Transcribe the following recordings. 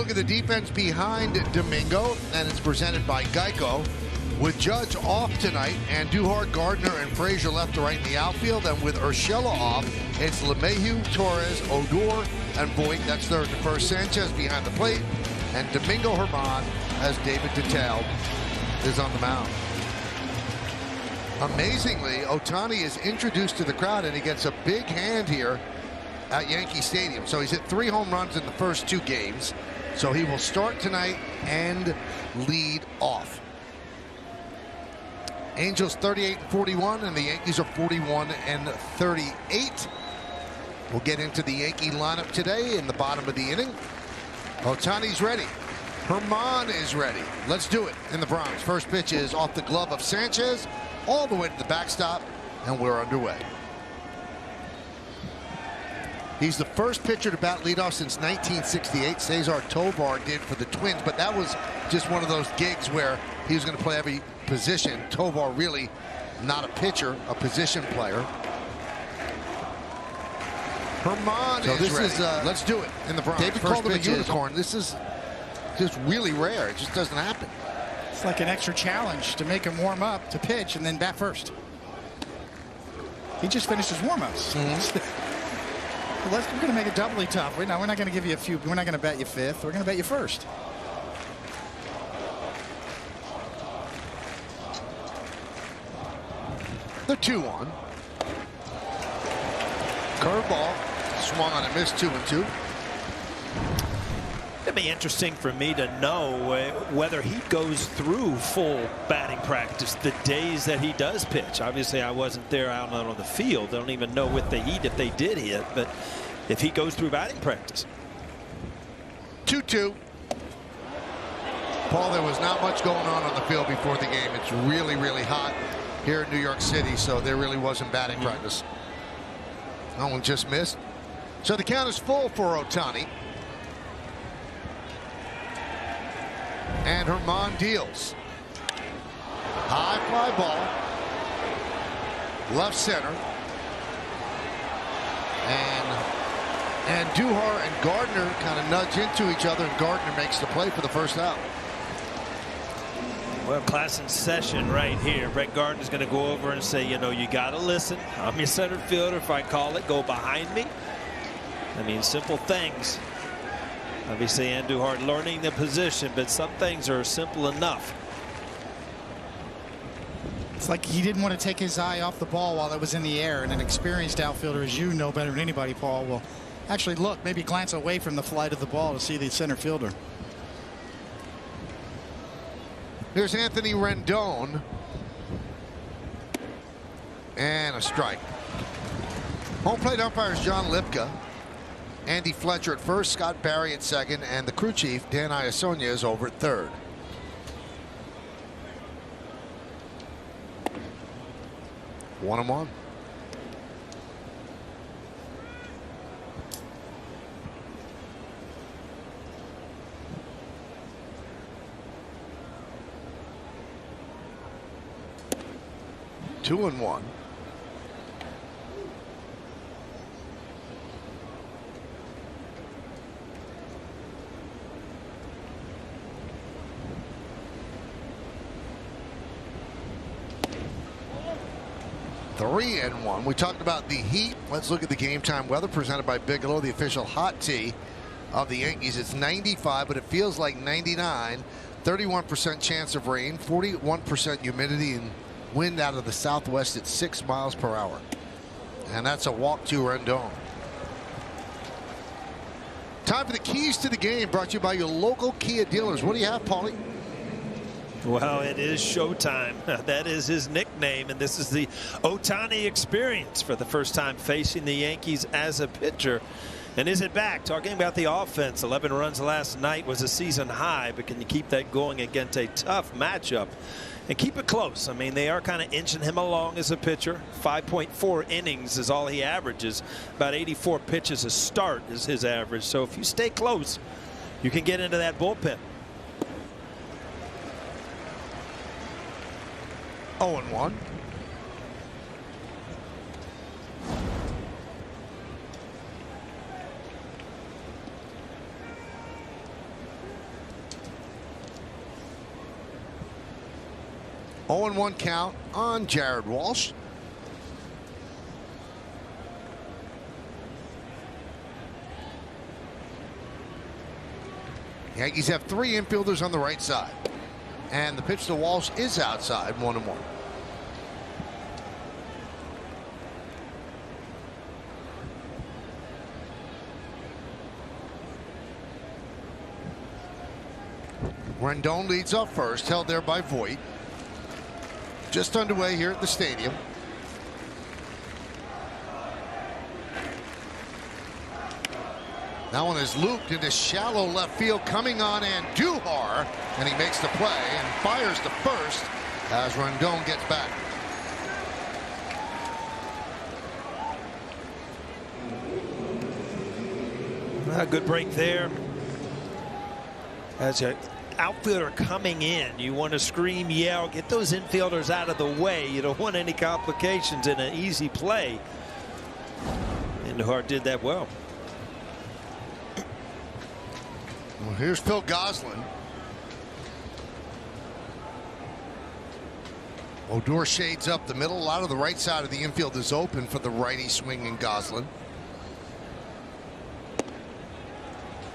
look at the defense behind Domingo, and it's presented by Geico. With Judge off tonight, and Duhart, Gardner, and Frazier left to right in the outfield, and with Urshela off, it's LeMahieu, Torres, Odor, and Voigt. That's third to first. Sanchez behind the plate, and Domingo Germán as David Detail is on the mound. Amazingly, Ohtani is introduced to the crowd, and he gets a big hand here at Yankee Stadium. So he's hit 3 home runs in the first 2 games. So he will start tonight and lead off. Angels 38-41, and the Yankees are 41-38. We'll get into the Yankee lineup today in the bottom of the inning. Ohtani's ready. Germán is ready. Let's do it in the Bronx. First pitch is off the glove of Sanchez, all the way to the backstop, and we're underway. He's the first pitcher to bat leadoff since 1968. Cesar Tovar did for the Twins, but that was just one of those gigs where he was going to play every position. Tovar really not a pitcher, a position player. Germán is ready. Let's do it in the Bronx. David called him a unicorn. This is just really rare. It just doesn't happen. It's like an extra challenge to make him warm up to pitch and then bat first. He just finished his warm-ups. We're going to make it doubly tough. We're not going to give you a few. We're not going to bet you fifth. We're going to bet you first. The 2-1. Curveball. Swung on and missed 2-2. It'd be interesting for me to know whether he goes through full batting practice the days that he does pitch. Obviously, I wasn't there out on the field. I don't even know with the heat if they did hit, but if he goes through batting practice. 2-2. Paul, there was not much going on the field before the game. It's really, really hot here in New York City, so there really wasn't batting practice. That one just missed. So the count is full for Ohtani. And Germán deals. High fly ball. Left center. And Duhart and Gardner kind of nudge into each other, and Gardner makes the play for the first out. Well, class in session right here. Brett Gardner's going to go over and say, you know, you got to listen. I'm your center fielder. If I call it, go behind me. I mean, simple things. Obviously, Andujar learning the position, but some things are simple enough. It's like he didn't want to take his eye off the ball while it was in the air, and an experienced outfielder, as you know better than anybody, Paul, will actually look, maybe glance away from the flight of the ball to see the center fielder. Here's Anthony Rendon. And a strike. Home plate umpires John Lipka. Andy Fletcher at first, Scott Barry at second, and the crew chief, Dan Iasonia, is over at third. One and one. Two and one. Three and one. We talked about the heat. Let's look at the game time weather presented by Bigelow, the official hot tee of the Yankees. It's 95, but it feels like 99. 31% chance of rain, 41% humidity, and wind out of the southwest at 6 miles per hour. And that's a walk to Rendon. Time for the keys to the game, brought to you by your local Kia dealers. What do you have, Paulie? Well, it is showtime. That is his nickname, and this is the Ohtani experience for the first time facing the Yankees as a pitcher. And is it back? Talking about the offense, 11 runs last night was a season high, but can you keep that going against a tough matchup and keep it close? I mean, they are kind of inching him along as a pitcher. 5.4 innings is all he averages. About 84 pitches a start is his average. So if you stay close, you can get into that bullpen. 0-1. 0-1 count on Jared Walsh. Yankees have 3 infielders on the right side. And the pitch to Walsh is outside, 1-1. Rendon leads off first, held there by Voit. Just underway here at the stadium. That one is looped into shallow left field, coming on Andujar, and he makes the play and fires to first as Rendon gets back. A good break there. As an outfielder coming in, you want to scream, yell, get those infielders out of the way. You don't want any complications in an easy play. Andujar did that well. Well, here's Phil Gosselin. Odor shades up the middle. A lot of the right side of the infield is open for the righty swinging Gosselin.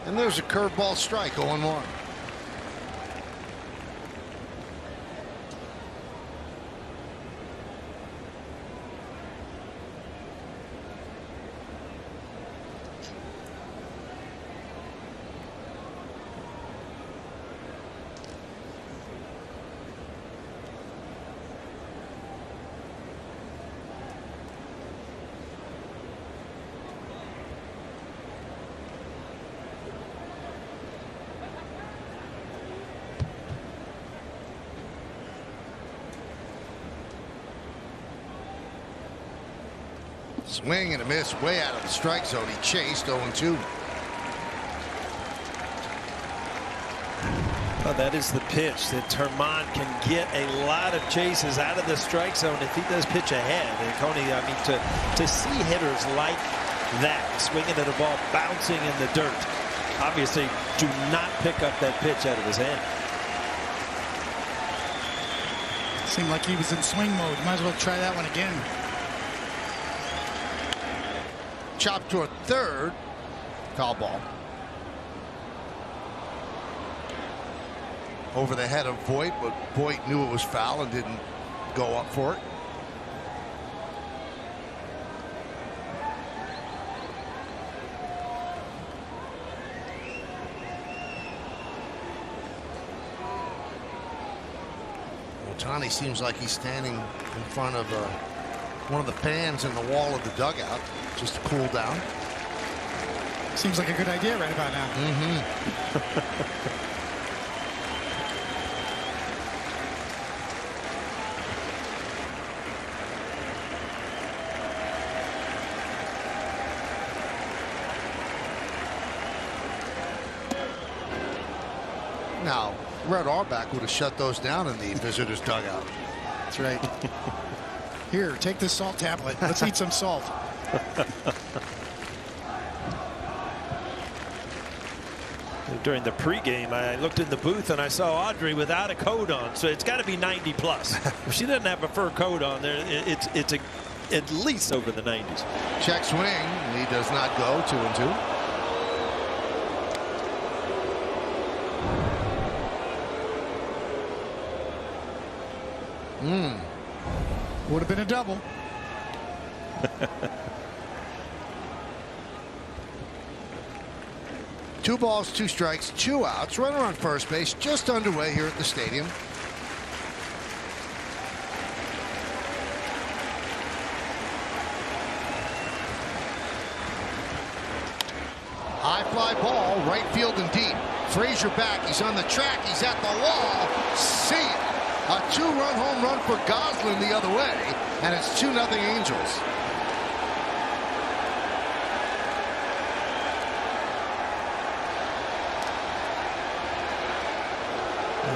And there's a curveball strike, 0-1. Swing and a miss way out of the strike zone. He chased 0-2. Well, that is the pitch that Termon can get a lot of chases out of the strike zone if he does pitch ahead. And Coney, I mean, to see hitters like that swinging at a ball bouncing in the dirt, obviously do not pick up that pitch out of his hand. Seemed like he was in swing mode. Might as well try that one again. Chopped to a third. Foul ball. Over the head of Voit, but Voit knew it was foul and didn't go up for it. Ohtani seems like he's standing in front of one of the fans in the wall of the dugout just to cool down. Seems like a good idea right about now. Now, Red Auerbach would have shut those down in the visitors' dugout. That's right. Here, take this salt tablet. Let's eat some salt. During the pregame, I looked in the booth and I saw Audrey without a coat on, so it's got to be 90 plus. If she doesn't have a fur coat on there, it's at least over the 90s. Check swing. He does not go. 2-2. Would have been a double. Two balls, 2 strikes, 2 outs. Runner on first base, just underway here at the stadium. High fly ball, right field and deep. Frazier back, he's on the track, he's at the wall. See it. A 2-run home run for Gosselin the other way, and it's 2-0 Angels.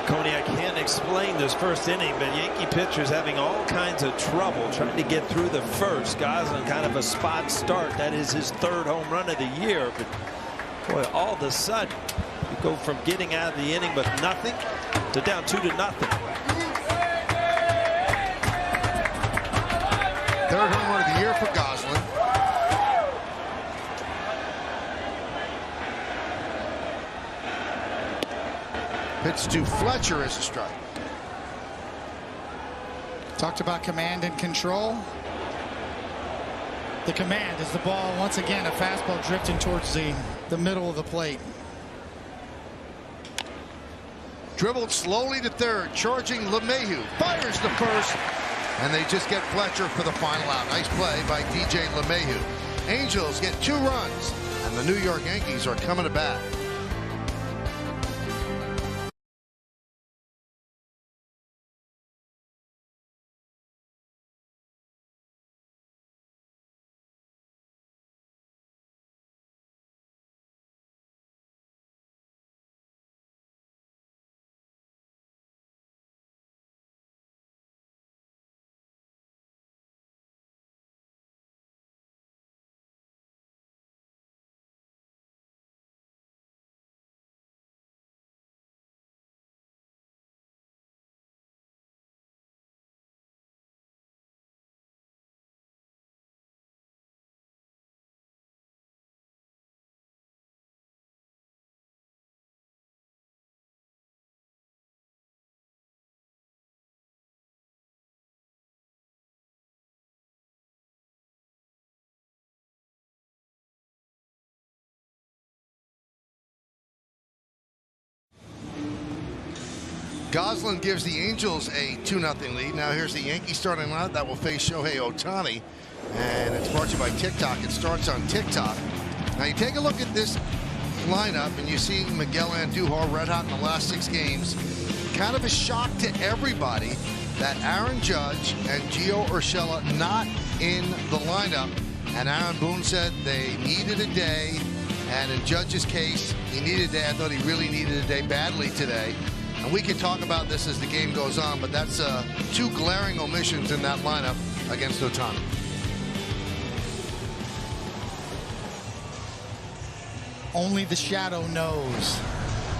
Coney, I can't explain this first inning, but Yankee pitchers having all kinds of trouble trying to get through the first. Gosselin kind of a spot start. That is his 3rd home run of the year. But boy, all of a sudden, you go from getting out of the inning with nothing to down 2-0. third home run of the year for Goslin. Pitch to Fletcher is a strike. Talked about command and control. The command is the ball, once again, a fastball drifting towards the middle of the plate. Dribbled slowly to third, charging LeMahieu. Fires to first, and they just get Fletcher for the final out. Nice play by DJ LeMahieu. Angels get 2 runs, and the New York Yankees are coming to bat. Goslin gives the Angels a 2-0 lead. Now here's the Yankees starting lineup that will face Shohei Ohtani, and it's brought to you by TikTok. It starts on TikTok. Now you take a look at this lineup, and you see Miguel Andujar red hot in the last 6 games. Kind of a shock to everybody that Aaron Judge and Gio Urshela not in the lineup. And Aaron Boone said they needed a day, and in Judge's case, he needed a day. I thought he really needed a day badly today. And we can talk about this as the game goes on, but that's 2 glaring omissions in that lineup against Ohtani. Only the shadow knows,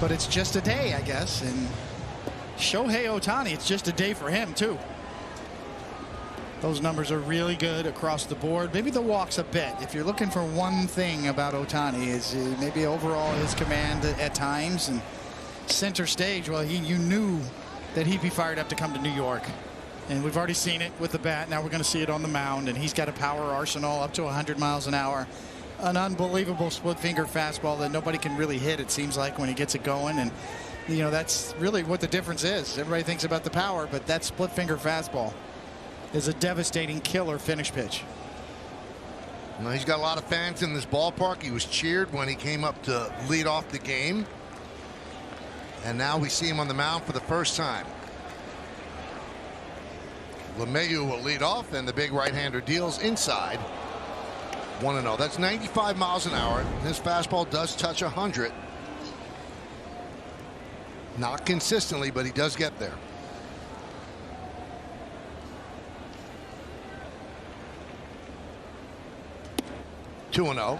but it's just a day, I guess. And Shohei Ohtani, it's just a day for him too. Those numbers are really good across the board. Maybe the walks a bit. If you're looking for one thing about Ohtani, is maybe overall his command at times and center stage. Well, you knew that he'd be fired up to come to New York, and we've already seen it with the bat. Now we're going to see it on the mound, and he's got a power arsenal up to 100 miles an hour. An unbelievable split finger fastball that nobody can really hit, it seems like, when he gets it going. And you know, that's really what the difference is. Everybody thinks about the power, but that split finger fastball is a devastating killer finish pitch. Well, he's got a lot of fans in this ballpark. He was cheered when he came up to lead off the game. And now we see him on the mound for the first time. LeMahieu will lead off, and the big right-hander deals inside. 1-0. That's 95 miles an hour. His fastball does touch 100. Not consistently, but he does get there. Two 2-0.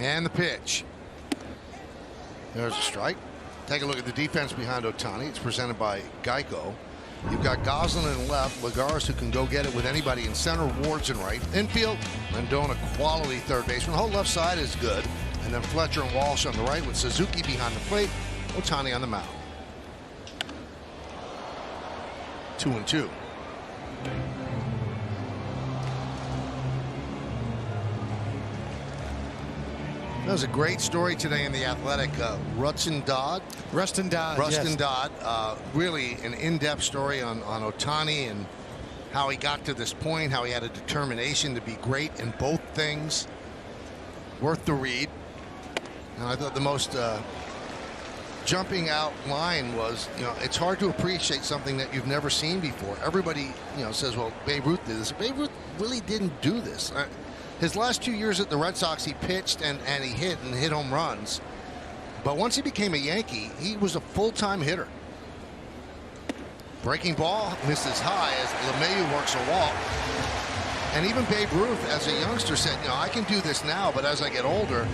And the pitch. There's a strike. Take a look at the defense behind Ohtani. It's presented by Geico. You've got Goslin in left, Lagares, who can go get it with anybody in center, Wards in right. Infield, Rendon, a quality third baseman. The whole left side is good. And then Fletcher and Walsh on the right with Suzuki behind the plate. Ohtani on the mound. 2-2. That was a great story today in The Athletic. Rustin Dodd. Really an in-depth story on Ohtani and how he got to this point, how he had a determination to be great in both things. Worth the read. And I thought the most jumping out line was, you know, it's hard to appreciate something that you've never seen before. Everybody, you know, says, well, Babe Ruth did this. Babe Ruth really didn't do this. His last 2 years at the Red Sox, he pitched and he hit home runs. But once he became a Yankee, he was a full-time hitter. Breaking ball misses high as LeMahieu works a walk. And even Babe Ruth, as a youngster, said, you know, I can do this now, but as I get older,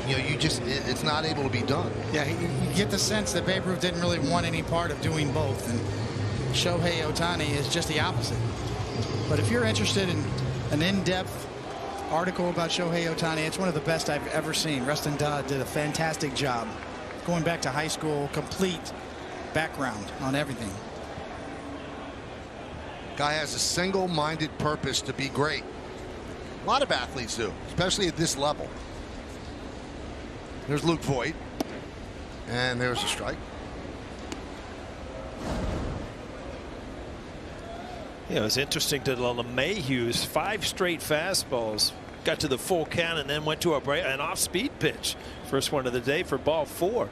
you know, it's not able to be done. Yeah, you get the sense that Babe Ruth didn't really want any part of doing both, and Shohei Ohtani is just the opposite. But if you're interested in an in-depth article about Shohei Ohtani, it's one of the best I've ever seen. Rustin Dodd did a fantastic job going back to high school, complete background on everything. Guy has a single-minded purpose to be great. A lot of athletes do, especially at this level. There's Luke Voigt, and there's a strike. Yeah, it was interesting to LeMahieu's 5 straight fastballs. Got to the full count and then went to an off-speed pitch. First one of the day for ball 4.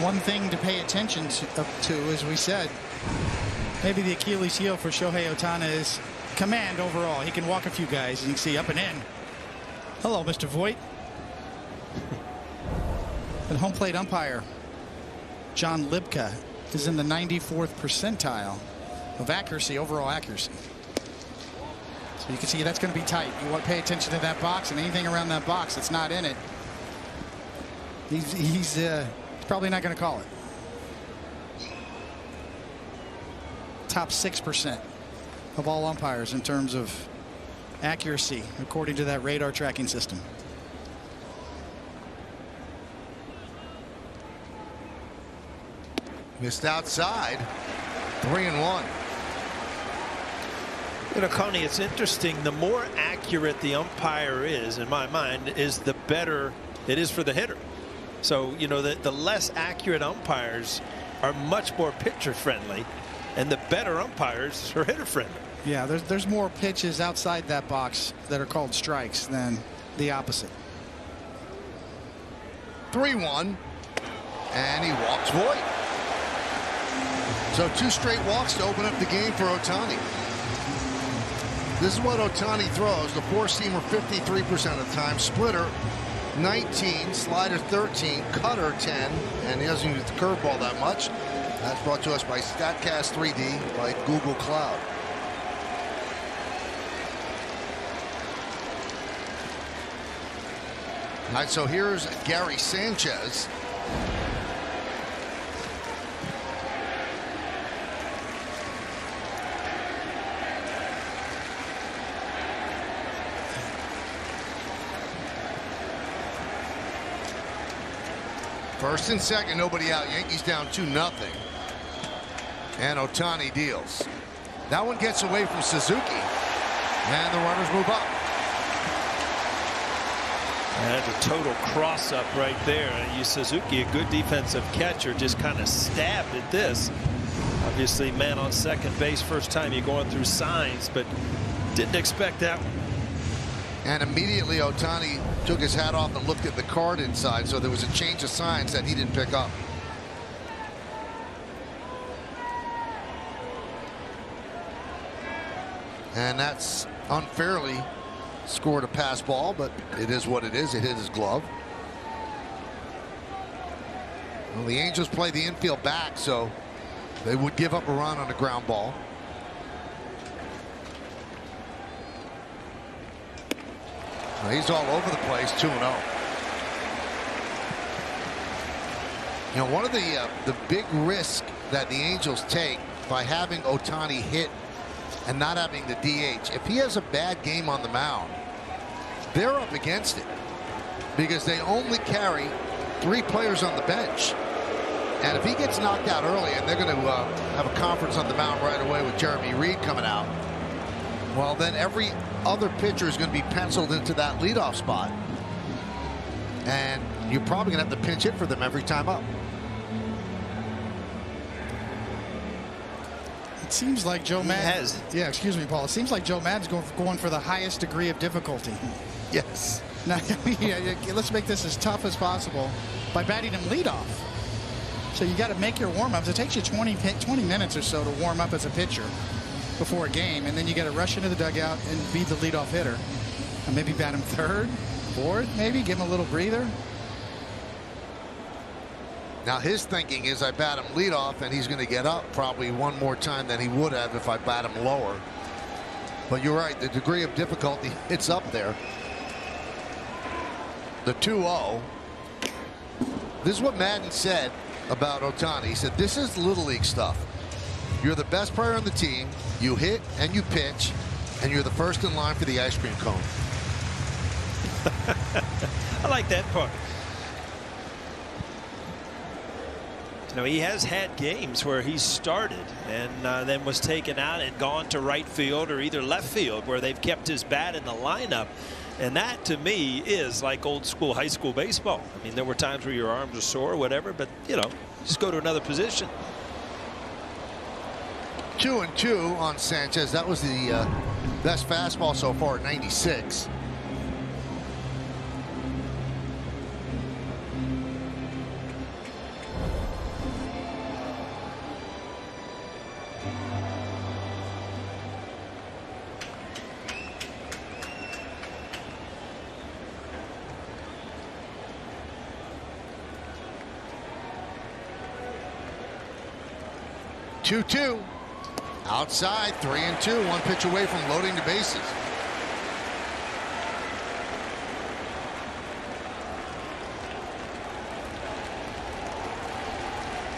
One thing to pay attention to, as we said, maybe the Achilles heel for Shohei Ohtani is command overall. He can walk a few guys. You can see up and in. Hello, Mr. Voigt. And home plate umpire John Libka is in the 94th percentile of accuracy, overall accuracy. So you can see that's going to be tight. You want to pay attention to that box, and anything around that box that's not in it, he's probably not going to call it. Top 6% of all umpires in terms of accuracy, according to that radar tracking system. Missed outside. 3-1. You know, Connie, it's interesting. The more accurate the umpire is, in my mind, is the better it is for the hitter. So, you know, the less accurate umpires are much more pitcher friendly, and the better umpires are hitter friendly. Yeah, there's more pitches outside that box that are called strikes than the opposite. 3-1, and he walks Voigt. So 2 straight walks to open up the game for Ohtani. This is what Ohtani throws. The 4-seamer 53% of the time, splitter 19, slider 13, cutter 10, and he doesn't use the curveball that much. That's brought to us by StatCast 3D by Google Cloud. All right, so here's Gary Sanchez. First and second, nobody out. Yankees down 2-0. And Ohtani deals. That one gets away from Suzuki. And the runners move up. That's a total cross-up right there. Suzuki, a good defensive catcher, just kind of stabbed at this. Obviously, man on second base, first time you're going through signs, but didn't expect that one. And immediately Ohtani took his hat off and looked at the card inside, so there was a change of signs that he didn't pick up. And that's unfairly scored a pass ball, but it is what it is. It hit his glove. Well, the Angels play the infield back, so they would give up a run on a ground ball. Well, he's all over the place, 2-0. You know, one of the big risks that the Angels take by having Ohtani hit and not having the DH, if he has a bad game on the mound, they're up against it because they only carry 3 players on the bench. And if he gets knocked out early, and they're going to have a conference on the mound right away with Jeremy Reed coming out, well, then every other pitcher is going to be penciled into that leadoff spot. And you're probably going to have to pinch hit for them every time up. It seems like Joe Madden. Yeah, excuse me, Paul. It seems like Joe Madden's going for the highest degree of difficulty. Yes. Now, let's make this as tough as possible by batting him leadoff. So you got to make your warm-ups. It takes you 20 minutes or so to warm up as a pitcher. before a game, and then you got to rush into the dugout and be the leadoff hitter. And maybe bat him third, fourth, maybe give him a little breather. Now his thinking is I bat him leadoff and he's going to get up probably one more time than he would have if I bat him lower. But you're right, the degree of difficulty, it's up there. The 2-0. This is what Madden said about Ohtani. He said, this is Little League stuff. You're the best player on the team. You hit and you pitch, and you're the first in line for the ice cream cone. I like that part. You know, he has had games where he started and then was taken out and gone to right field or either left field where they've kept his bat in the lineup. And that, to me, is like old school high school baseball. I mean, there were times where your arms were sore or whatever, but, you know, just go to another position. 2-2 on Sanchez. That was the best fastball so far at 96. Two. Outside, 3-2, one pitch away from loading the bases.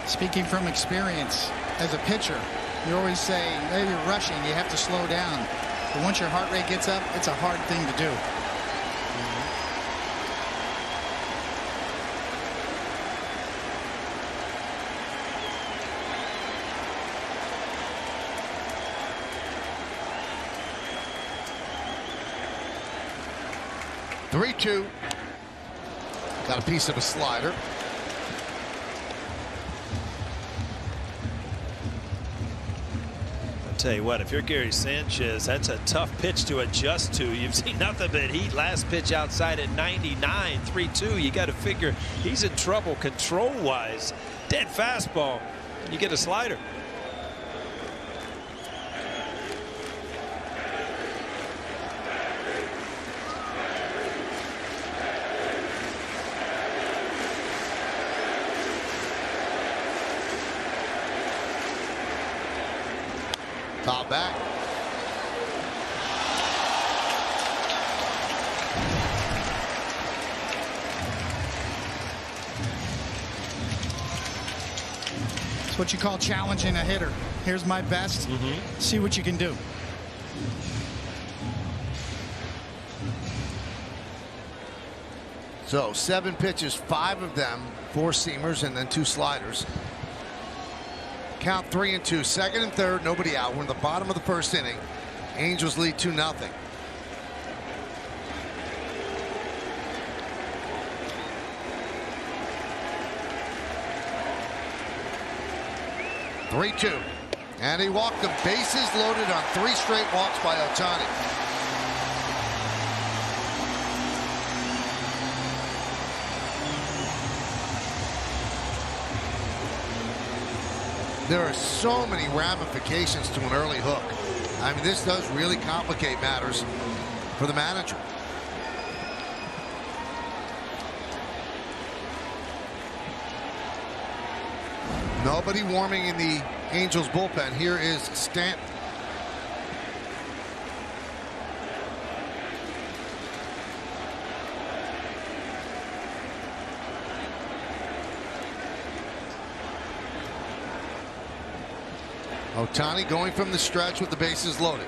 Speaking from experience, as a pitcher, you always say, hey, you're rushing, you have to slow down. But once your heart rate gets up, it's a hard thing to do. 3-2. Got a piece of a slider. I'll tell you what, if you're Gary Sanchez, that's a tough pitch to adjust to. You've seen nothing but heat. Last pitch outside at 99, 3-2. You got to figure he's in trouble control-wise. Dead fastball. You get a slider. Foul back. It's what you call challenging a hitter. Here's my best. See what you can do. So 7 pitches, 5 of them four-seamers and then 2 sliders. Count 3-2, second and third, nobody out. We're in the bottom of the first inning. Angels lead 2-0. Three-two, and he walked them. Bases loaded on 3 straight walks by Ohtani. There are so many ramifications to an early hook. I mean, this does really complicate matters for the manager. Nobody warming in the Angels bullpen. Here is Stanton. Ohtani going from the stretch with the bases loaded.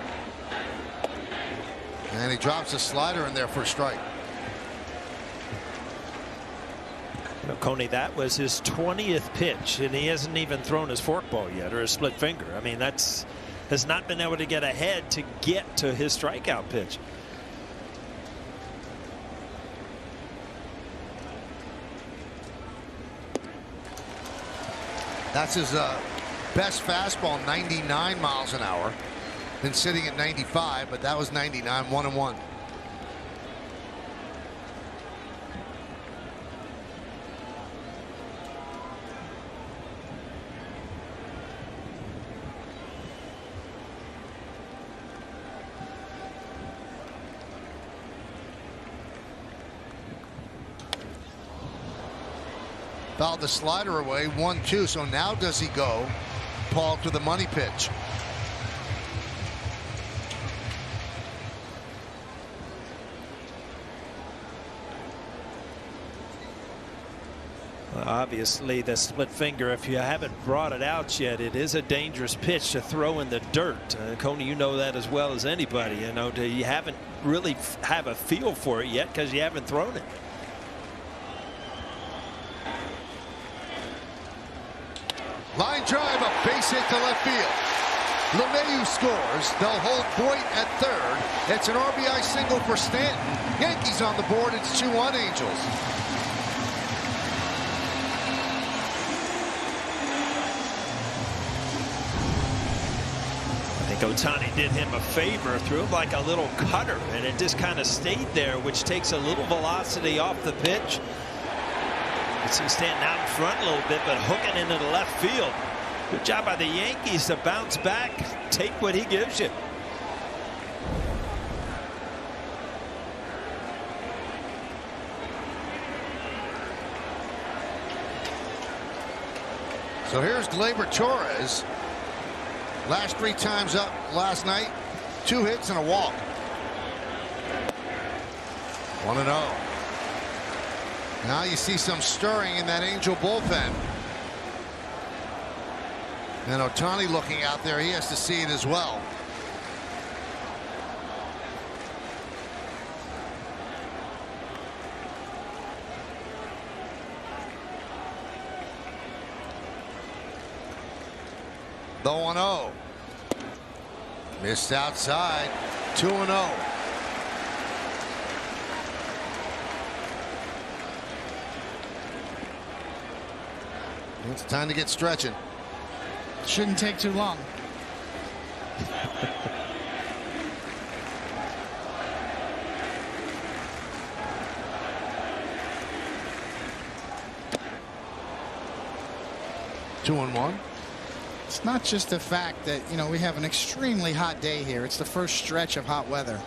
And he drops a slider in there for a strike. You know, Coney, that was his 20th pitch, and he hasn't even thrown his forkball yet or his split finger. I mean, has not been able to get ahead to get to his strikeout pitch. That's his best fastball, 99 miles an hour. Been sitting at 95, but that was 99, 1-1. Fouled the slider away, 1-2. So now does he go, Paul, to the money pitch? Obviously, the split finger, if you haven't brought it out yet, it is a dangerous pitch to throw in the dirt. Coney, you know that as well as anybody. You know, you haven't really have a feel for it yet because you haven't thrown it. Line drive, a base hit to left field. LeMahieu scores. They'll hold Boyd at third. It's an RBI single for Stanton. Yankees on the board. It's 2-1 Angels. I think Ohtani did him a favor, threw him like a little cutter, and it just kind of stayed there, which takes a little velocity off the pitch. You see Stanton out in front a little bit, but hooking into the left field. Good job by the Yankees to bounce back, take what he gives you. So here's Gleyber Torres. Last 3 times up last night, 2 hits and a walk. 1-0. Now you see some stirring in that Angel bullpen. And Ohtani looking out there, he has to see it as well. The 1-0. Missed outside. 2-0. It's time to get stretching. Shouldn't take too long. Two and one. It's not just the fact that, you know, we have an extremely hot day here. It's the first stretch of hot weather.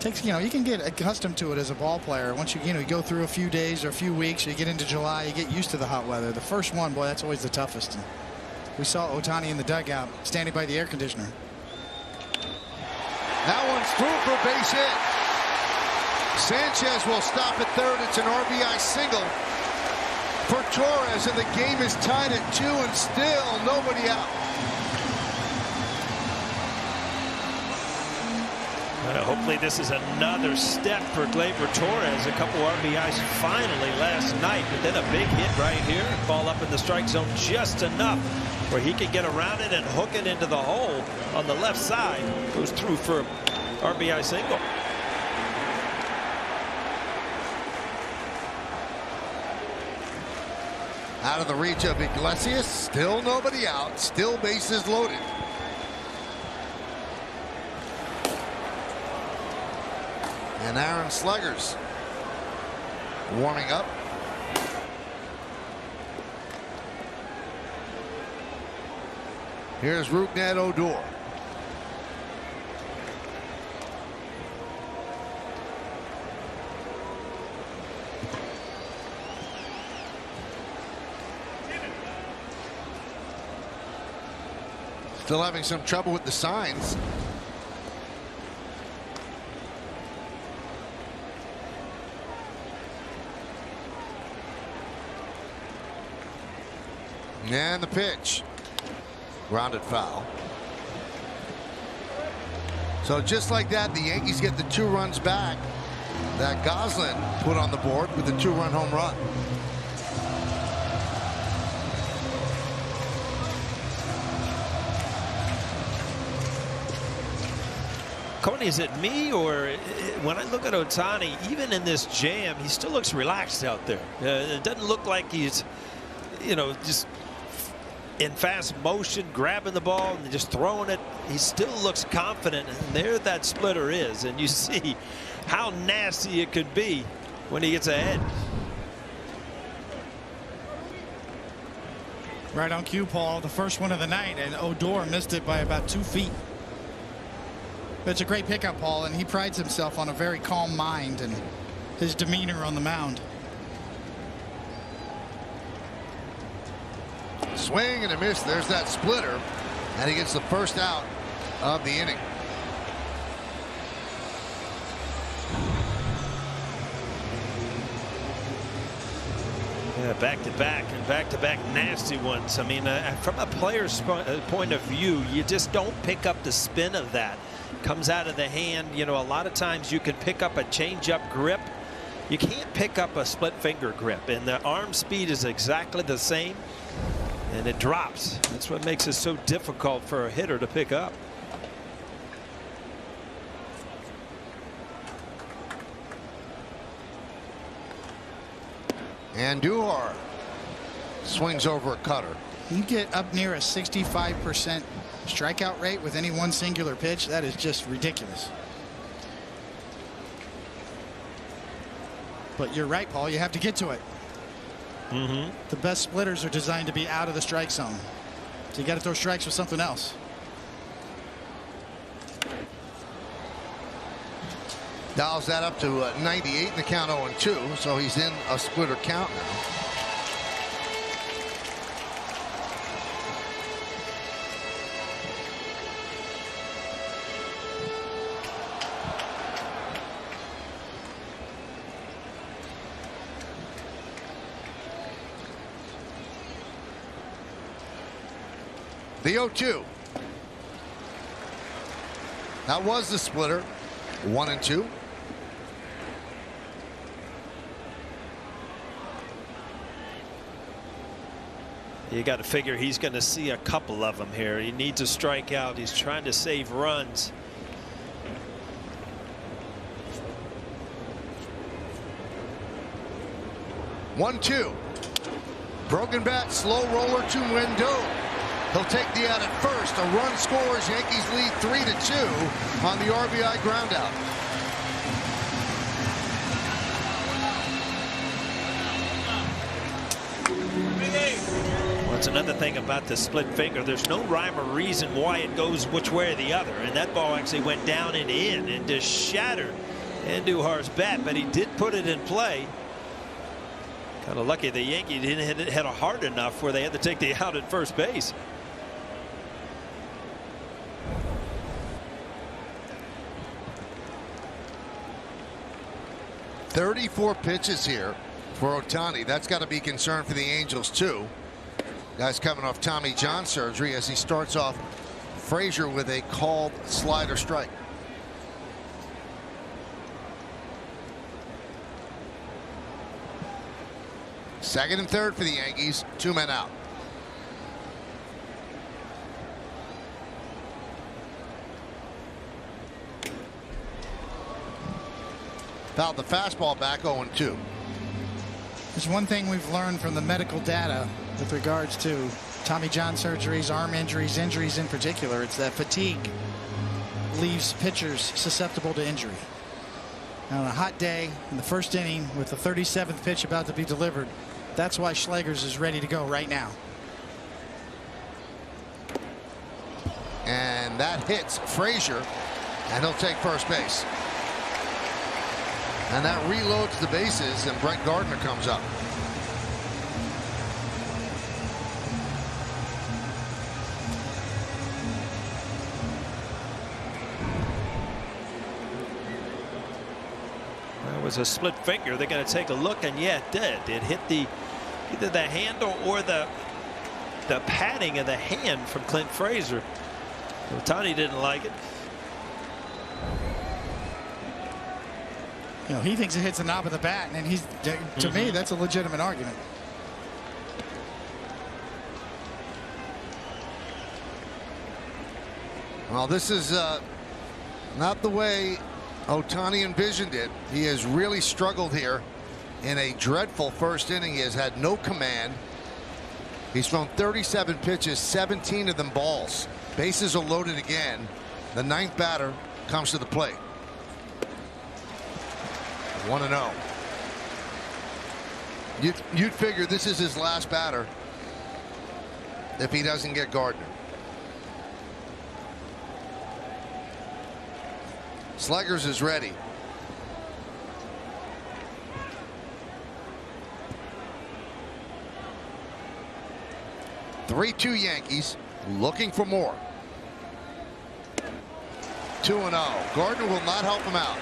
Takes, you know, you can get accustomed to it as a ball player. Once you go through a few days or a few weeks, you get into July, you get used to the hot weather. The first one, boy, that's always the toughest. And we saw Ohtani in the dugout standing by the air conditioner. That one's through for a base hit. Sanchez will stop at third. It's an RBI single for Torres, and the game is tied at 2 and still nobody out. Hopefully this is another step for Gleyber Torres. A couple RBIs finally last night, but then a big hit right here. Ball up in the strike zone just enough where he can get around it and hook it into the hole on the left side. Goes through for an RBI single. Out of the reach of Iglesias. Still nobody out. Still bases loaded. And Aaron Sluggers warming up. Here's Rougned Odor. Still having some trouble with the signs. And the pitch. Grounded foul. So just like that, the Yankees get the 2 runs back that Goslin put on the board with the 2-run home run. Coney, is it me, or when I look at Ohtani, even in this jam, he still looks relaxed out there. It doesn't look like he's, you know, just in fast motion, grabbing the ball and just throwing it. He still looks confident, and there that splitter is, and you see how nasty it could be when he gets ahead. Right on cue, Paul. The first one of the night, and Odor missed it by about 2 feet. But it's a great pickup, Paul, and he prides himself on a very calm mind and his demeanor on the mound. Swing and a miss. There's that splitter. And he gets the first out of the inning. Yeah, back-to-back and back-to-back nasty ones. I mean, from a player's point of view, you just don't pick up the spin of that. Comes out of the hand. You know, a lot of times you can pick up a change-up grip. You can't pick up a split finger grip, and the arm speed is exactly the same, and it drops. That's what makes it so difficult for a hitter to pick up. And Duhar swings over a cutter. You get up near a 65% strikeout rate with any one singular pitch. That is just ridiculous. But you're right, Paul. You have to get to it. The best splitters are designed to be out of the strike zone. So you got to throw strikes with something else. Dials that up to 98 in the count, 0-2, so he's in a splitter count now. The 0-2. That was the splitter. 1-2. You got to figure he's going to see a couple of them here. He needs a strikeout. He's trying to save runs. One-two. Broken bat, slow roller to Rendon. He'll take the out at first. A run scores. Yankees lead 3-2 on the RBI groundout. That's another thing about the split finger. There's no rhyme or reason why it goes which way or the other. And that ball actually went down and in and just shattered Andujar's bat, but he did put it in play. Kind of lucky the Yankee didn't hit it hard enough where they had to take the out at first base. "34 pitches here for Ohtani. That's got to be concern for the Angels too. Guy's coming off Tommy John surgery as he starts off Frazier with a called slider strike. Second and third for the Yankees. 2 men out. Fouled the fastball back, 0-2. There's one thing we've learned from the medical data with regards to Tommy John surgeries, arm injuries, injuries in particular. It's that fatigue leaves pitchers susceptible to injury. Now, on a hot day in the first inning with the 37th pitch about to be delivered, that's why Schlegers is ready to go right now. And that hits Frazier, and he'll take first base. And that reloads the bases, and Brett Gardner comes up. That was a split finger. They're going to take a look, and yeah, it did. It hit either the handle or the padding of the hand from Clint Frazier. Ohtani didn't like it. You know, he thinks it hits the knob of the bat, and he's, to me, that's a legitimate argument. Well, this is not the way Ohtani envisioned it. He has really struggled here in a dreadful first inning. He has had no command. He's thrown 37 pitches, 17 of them balls. Bases are loaded again. The ninth batter comes to the plate. 1-0. You'd figure this is his last batter if he doesn't get Gardner. Schlegers is ready. 3-2 Yankees, looking for more. 2-0. Gardner will not help him out.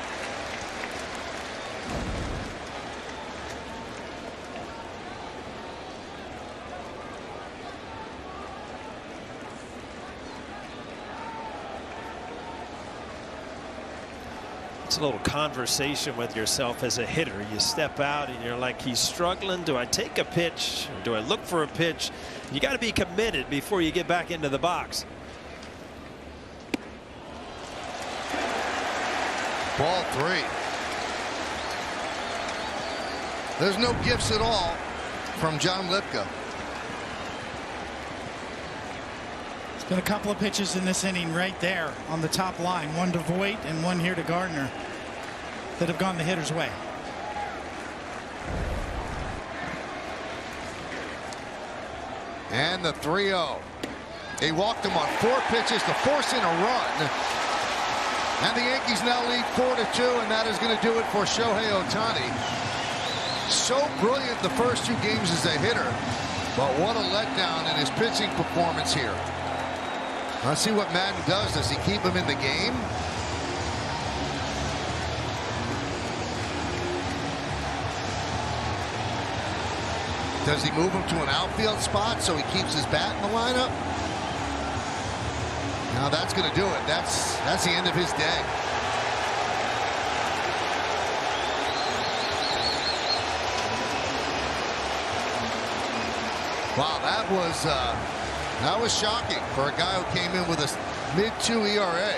It's a little conversation with yourself as a hitter. You step out and you're like, he's struggling. Do I take a pitch? Or do I look for a pitch? You got to be committed before you get back into the box. Ball 3. There's no gifts at all from John Lipka. Been a couple of pitches in this inning right there on the top line, one to Voit and one here to Gardner, that have gone the hitter's way. And the 3-0. He walked him on 4 pitches to force in a run. And the Yankees now lead 4-2, and that is going to do it for Shohei Ohtani. So brilliant the first 2 games as a hitter, but what a letdown in his pitching performance here. Let's see what Madden does. Does he keep him in the game? Does he move him to an outfield spot so he keeps his bat in the lineup? Now that's going to do it. That's the end of his day. Wow, that was shocking for a guy who came in with a mid-2 ERA.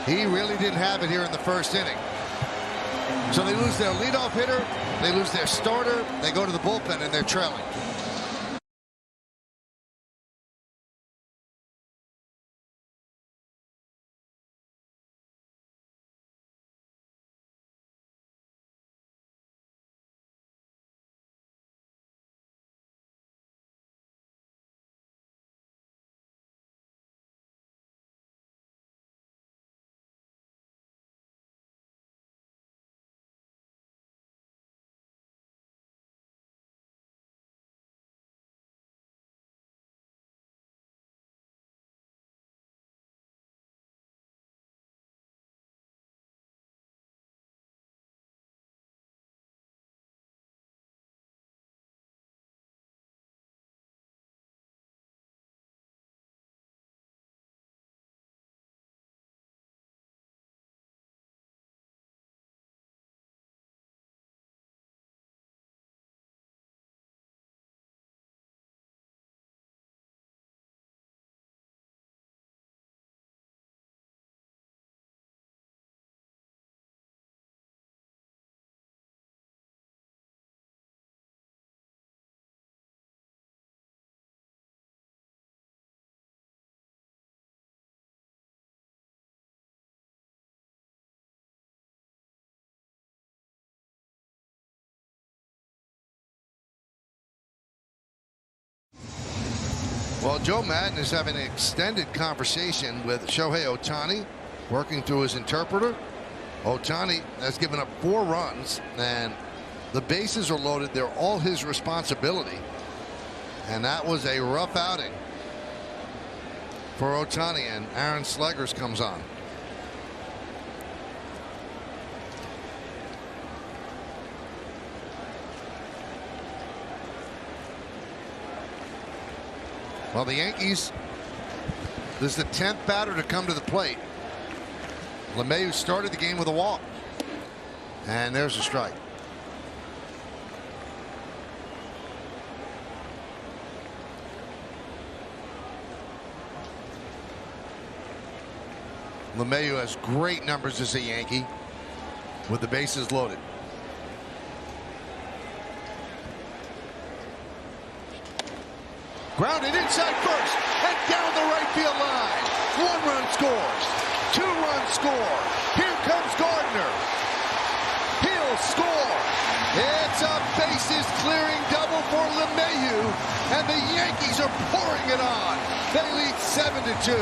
He really didn't have it here in the first inning. So they lose their leadoff hitter, they lose their starter, they go to the bullpen, and they're trailing. Well, Joe Madden is having an extended conversation with Shohei Ohtani, working through his interpreter. Ohtani has given up 4 runs, and the bases are loaded. They're all his responsibility. And that was a rough outing for Ohtani, and Aaron Slegers comes on. Well, the Yankees, this is the 10th batter to come to the plate. LeMahieu started the game with a walk. And there's a strike. LeMahieu has great numbers as a Yankee with the bases loaded. Grounded inside first and down the right field line. 1 run scores. 2 runs score. Here comes Gardner. He'll score. It's a bases clearing double for LeMahieu, and the Yankees are pouring it on. They lead 7-2.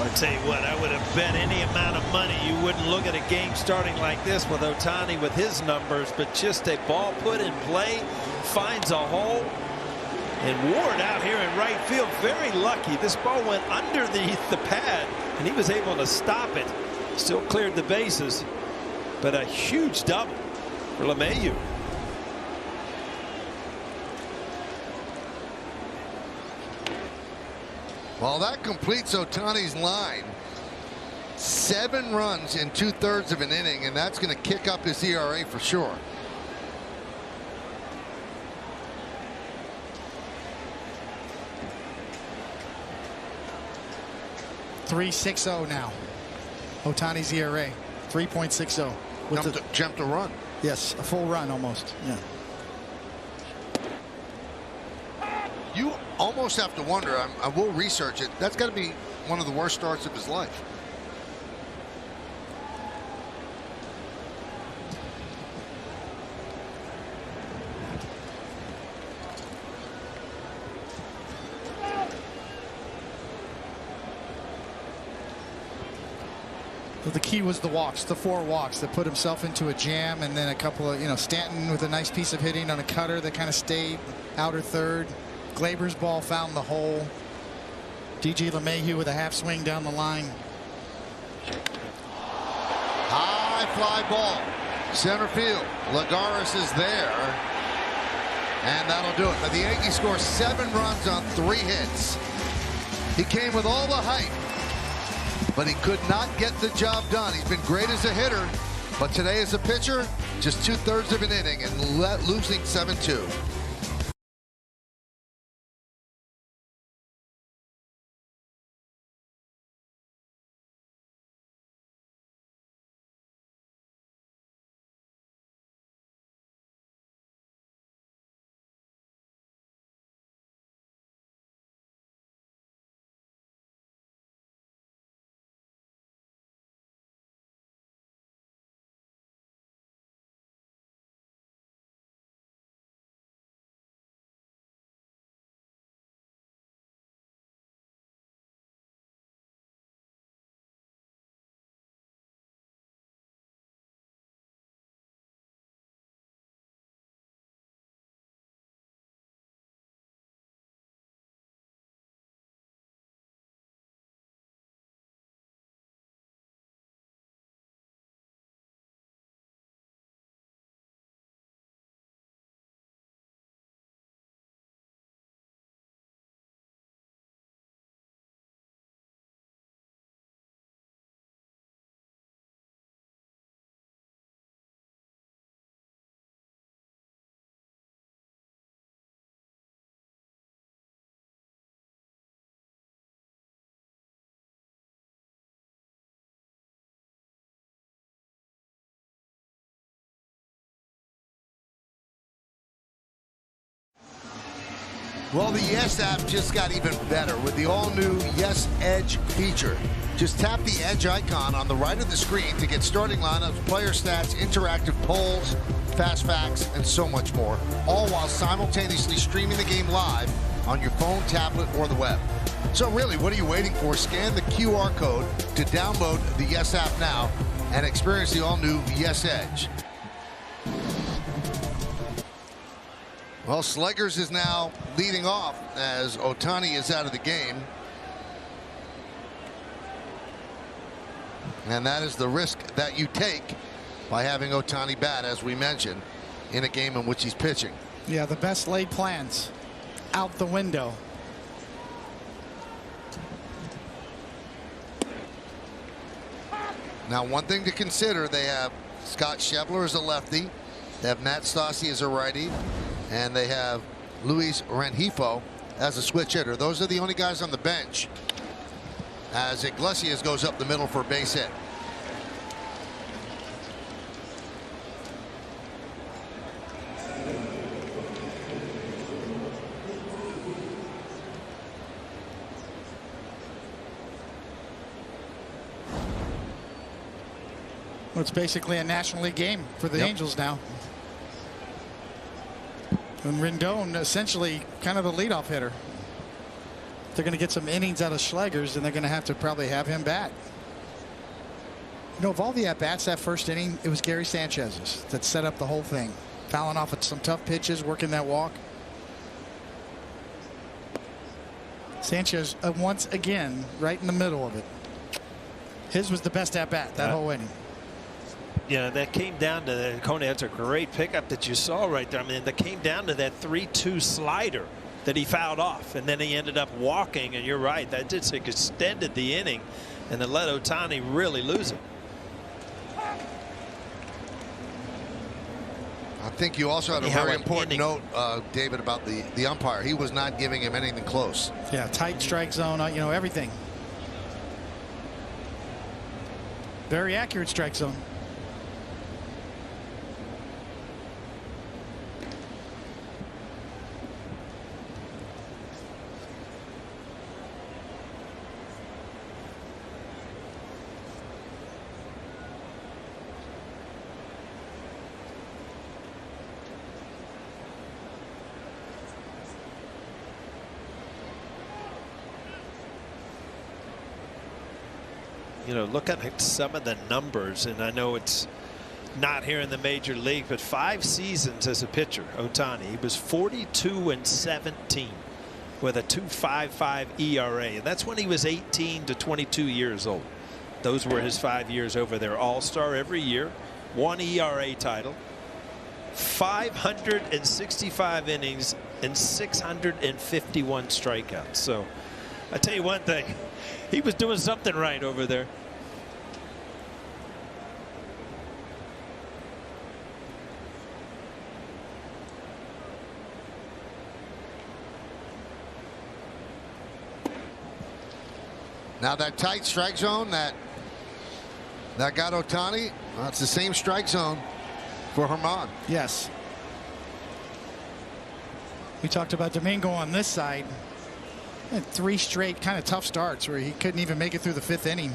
I'll tell you what, I would have bet any amount of money you wouldn't look at a game starting like this with Ohtani with his numbers, but just a ball put in play, finds a hole, and Ward out here in right field, very lucky. This ball went underneath the pad, and he was able to stop it. Still cleared the bases, but a huge double for LeMahieu. Well, that completes Ohtani's line. 7 runs in 2/3 of an inning, and that's going to kick up his ERA for sure. .360 now. Ohtani's ERA 3.60. Jumped a run. Yes, a full run almost. Yeah. You almost have to wonder, I will research it, that's got to be one of the worst starts of his life. The key was the walks, the 4 walks that put himself into a jam, and then a couple of, Stanton with a nice piece of hitting on a cutter that kind of stayed outer third. Glaber's ball found the hole. DJ LeMahieu with a half swing down the line. High fly ball. Center field. Lagares is there. And that'll do it. But the Yankees score 7 runs on 3 hits. He came with all the hype, but he could not get the job done. He's been great as a hitter, but today as a pitcher, just 2/3 of an inning and losing 7-2. Well, the Yes app just got even better with the all-new Yes Edge feature. Just tap the Edge icon on the right of the screen to get starting lineups, player stats, interactive polls, fast facts, and so much more, all while simultaneously streaming the game live on your phone, tablet, or the web. So really, what are you waiting for? Scan the QR code to download the Yes app now and experience the all-new Yes Edge. Well, Sluggers is now leading off as Ohtani is out of the game. And that is the risk that you take by having Ohtani bat, as we mentioned, in a game in which he's pitching. Yeah, the best laid plans out the window. Now, one thing to consider, they have Scott Schebler as a lefty. They have Matt Stassi as a righty. And they have Luis Rengifo as a switch hitter. Those are the only guys on the bench as Iglesias goes up the middle for a base hit. Well, it's basically a National League game for the Angels now. And Rendon essentially kind of the leadoff hitter. they're going to get some innings out of Schlegers, and they're going to have to probably have him bat. You know, of all the at-bats that first inning, it was Gary Sanchez's that set up the whole thing. Fouling off at some tough pitches, working that walk. Sanchez once again right in the middle of it. His was the best at-bat that whole inning. Yeah, that came down to the Coney. That's a great pickup that you saw right there. I mean, that came down to that 3-2 slider that he fouled off, and then he ended up walking. And you're right, that just extended the inning, and it let Ohtani really lose it. I think you also had a very important note, David, about the umpire. He was not giving him anything close. Yeah, tight strike zone, you know, everything. Very accurate strike zone. You know, look at some of the numbers, and I know it's not here in the major league, but 5 seasons as a pitcher, Ohtani. He was 42-17 with a 2.55 ERA, and that's when he was 18 to 22 years old. Those were his 5 years over there. All-Star every year, 1 ERA title, 565 innings, and 651 strikeouts. So I tell you one thing, he was doing something right over there. Now that tight strike zone that got Ohtani, well, it's the same strike zone for Herman. Yes. We talked about Domingo on this side. Had 3 straight kind of tough starts where he couldn't even make it through the 5th inning.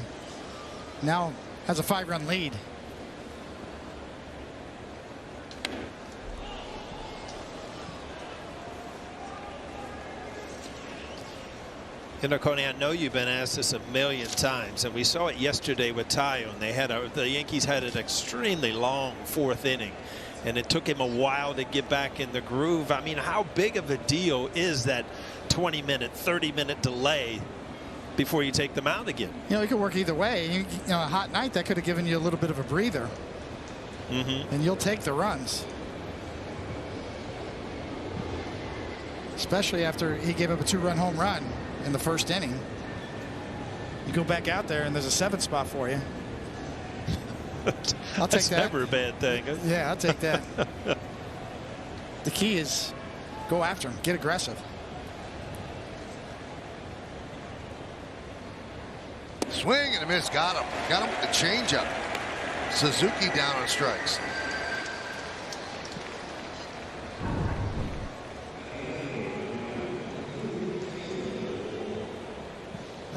Now has a 5-run lead. You know, Coney, I know you've been asked this a million times, and we saw it yesterday with Taillon. The Yankees had an extremely long 4th inning, and it took him a while to get back in the groove. I mean, how big of a deal is that 20-minute, 30-minute delay before you take them out again? You know, it could work either way. You know, a hot night, that could have given you a little bit of a breather. And you'll take the runs. Especially after he gave up a 2-run home run in the 1st inning. You go back out there and there's a 7th spot for you. I'll take That's that. never a bad thing. Yeah, I'll take that. The key is go after him, get aggressive. Swing and a miss. Got him with the changeup. Suzuki down on strikes.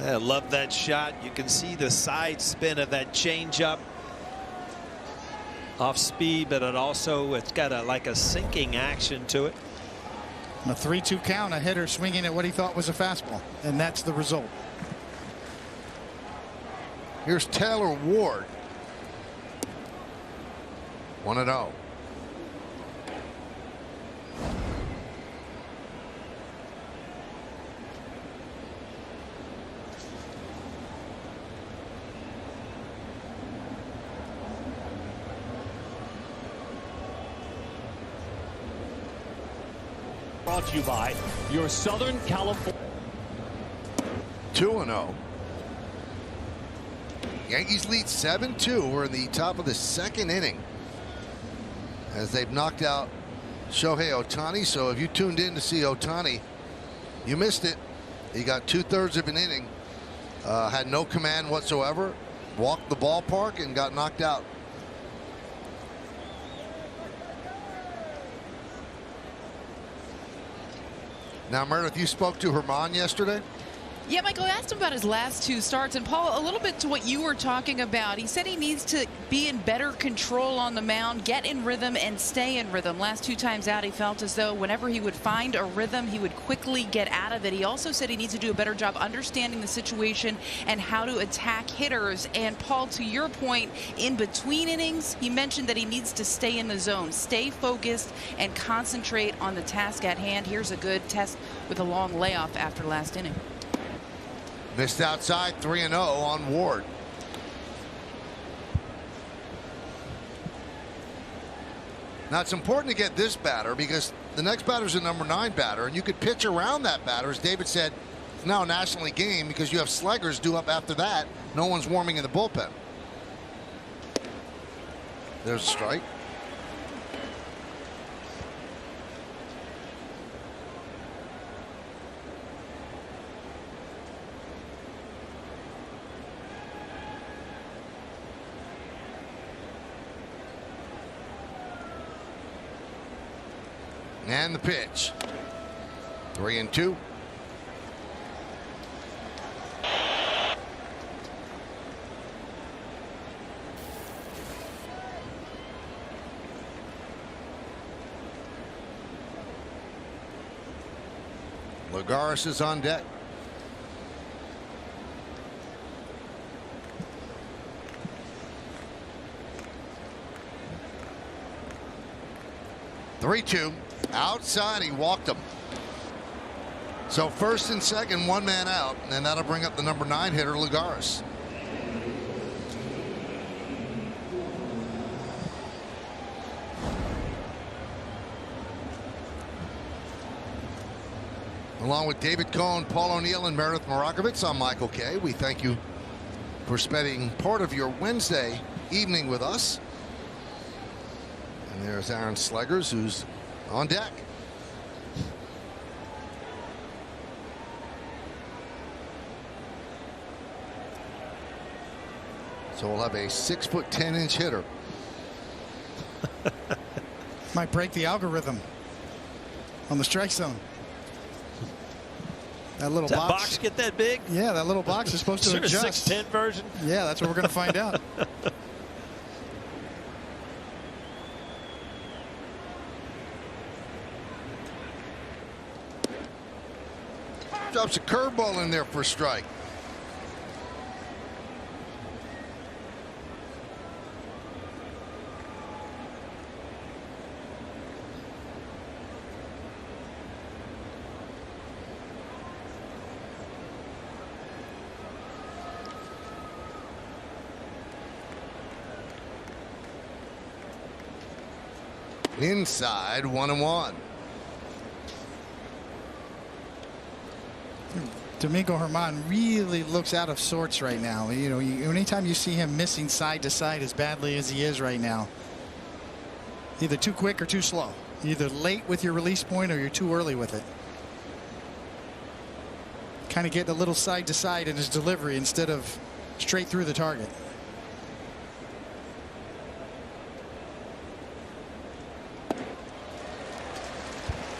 I love that shot. You can see the side spin of that changeup. Off speed, but it's got like a sinking action to it. A 3-2 count, a hitter swinging at what he thought was a fastball, and that's the result. Here's Taylor Ward. 1-0. Brought to you by your Southern California. 2-0. Yankees lead 7-2. We're in the top of the 2nd inning as they've knocked out Shohei Ohtani. So if you tuned in to see Ohtani, you missed it. He got 2/3 of an inning, had no command whatsoever, walked the ballpark and got knocked out. Now, Meredith, you spoke to Herman yesterday? Yeah, Michael, I asked him about his last 2 starts, and Paul, a little bit to what you were talking about. He said he needs to be in better control on the mound, get in rhythm, and stay in rhythm. Last 2 times out, he felt as though whenever he would find a rhythm, he would quickly get out of it. He also said he needs to do a better job understanding the situation and how to attack hitters. And Paul, to your point, in between innings, he mentioned that he needs to stay in the zone, stay focused, and concentrate on the task at hand. Here's a good test with a long layoff after last inning. Missed outside, 3-0 on Ward. Now it's important to get this batter because the next batter is a number 9 batter, and you could pitch around that batter. As David said, it's now a National League game because you have sluggers due up after that. No one's warming in the bullpen. There's a strike. And the pitch. 3-2. Lagares is on deck. Three-two. Outside, he walked him. So first and second, 1 man out, and that'll bring up the number 9 hitter, Lagares. Along with David Cohn, Paul O'Neill, and Meredith Morakovitz, I'm Michael Kay. We thank you for spending part of your Wednesday evening with us. And there's Aaron Sleggers, who's on deck. So we'll have a 6'10" hitter. Might break the algorithm on the strike zone. That little Does that box. box get that big? Yeah, that little box is supposed to adjust. 6'10" version. Yeah, that's what we're going to find out. Drops a curveball in there for a strike. Inside, 1-1. Domingo Germán really looks out of sorts right now. You know, anytime you see him missing side to side as badly as he is right now, either too quick or too slow. Either late with your release point or you're too early with it. Kind of getting a little side to side in his delivery instead of straight through the target.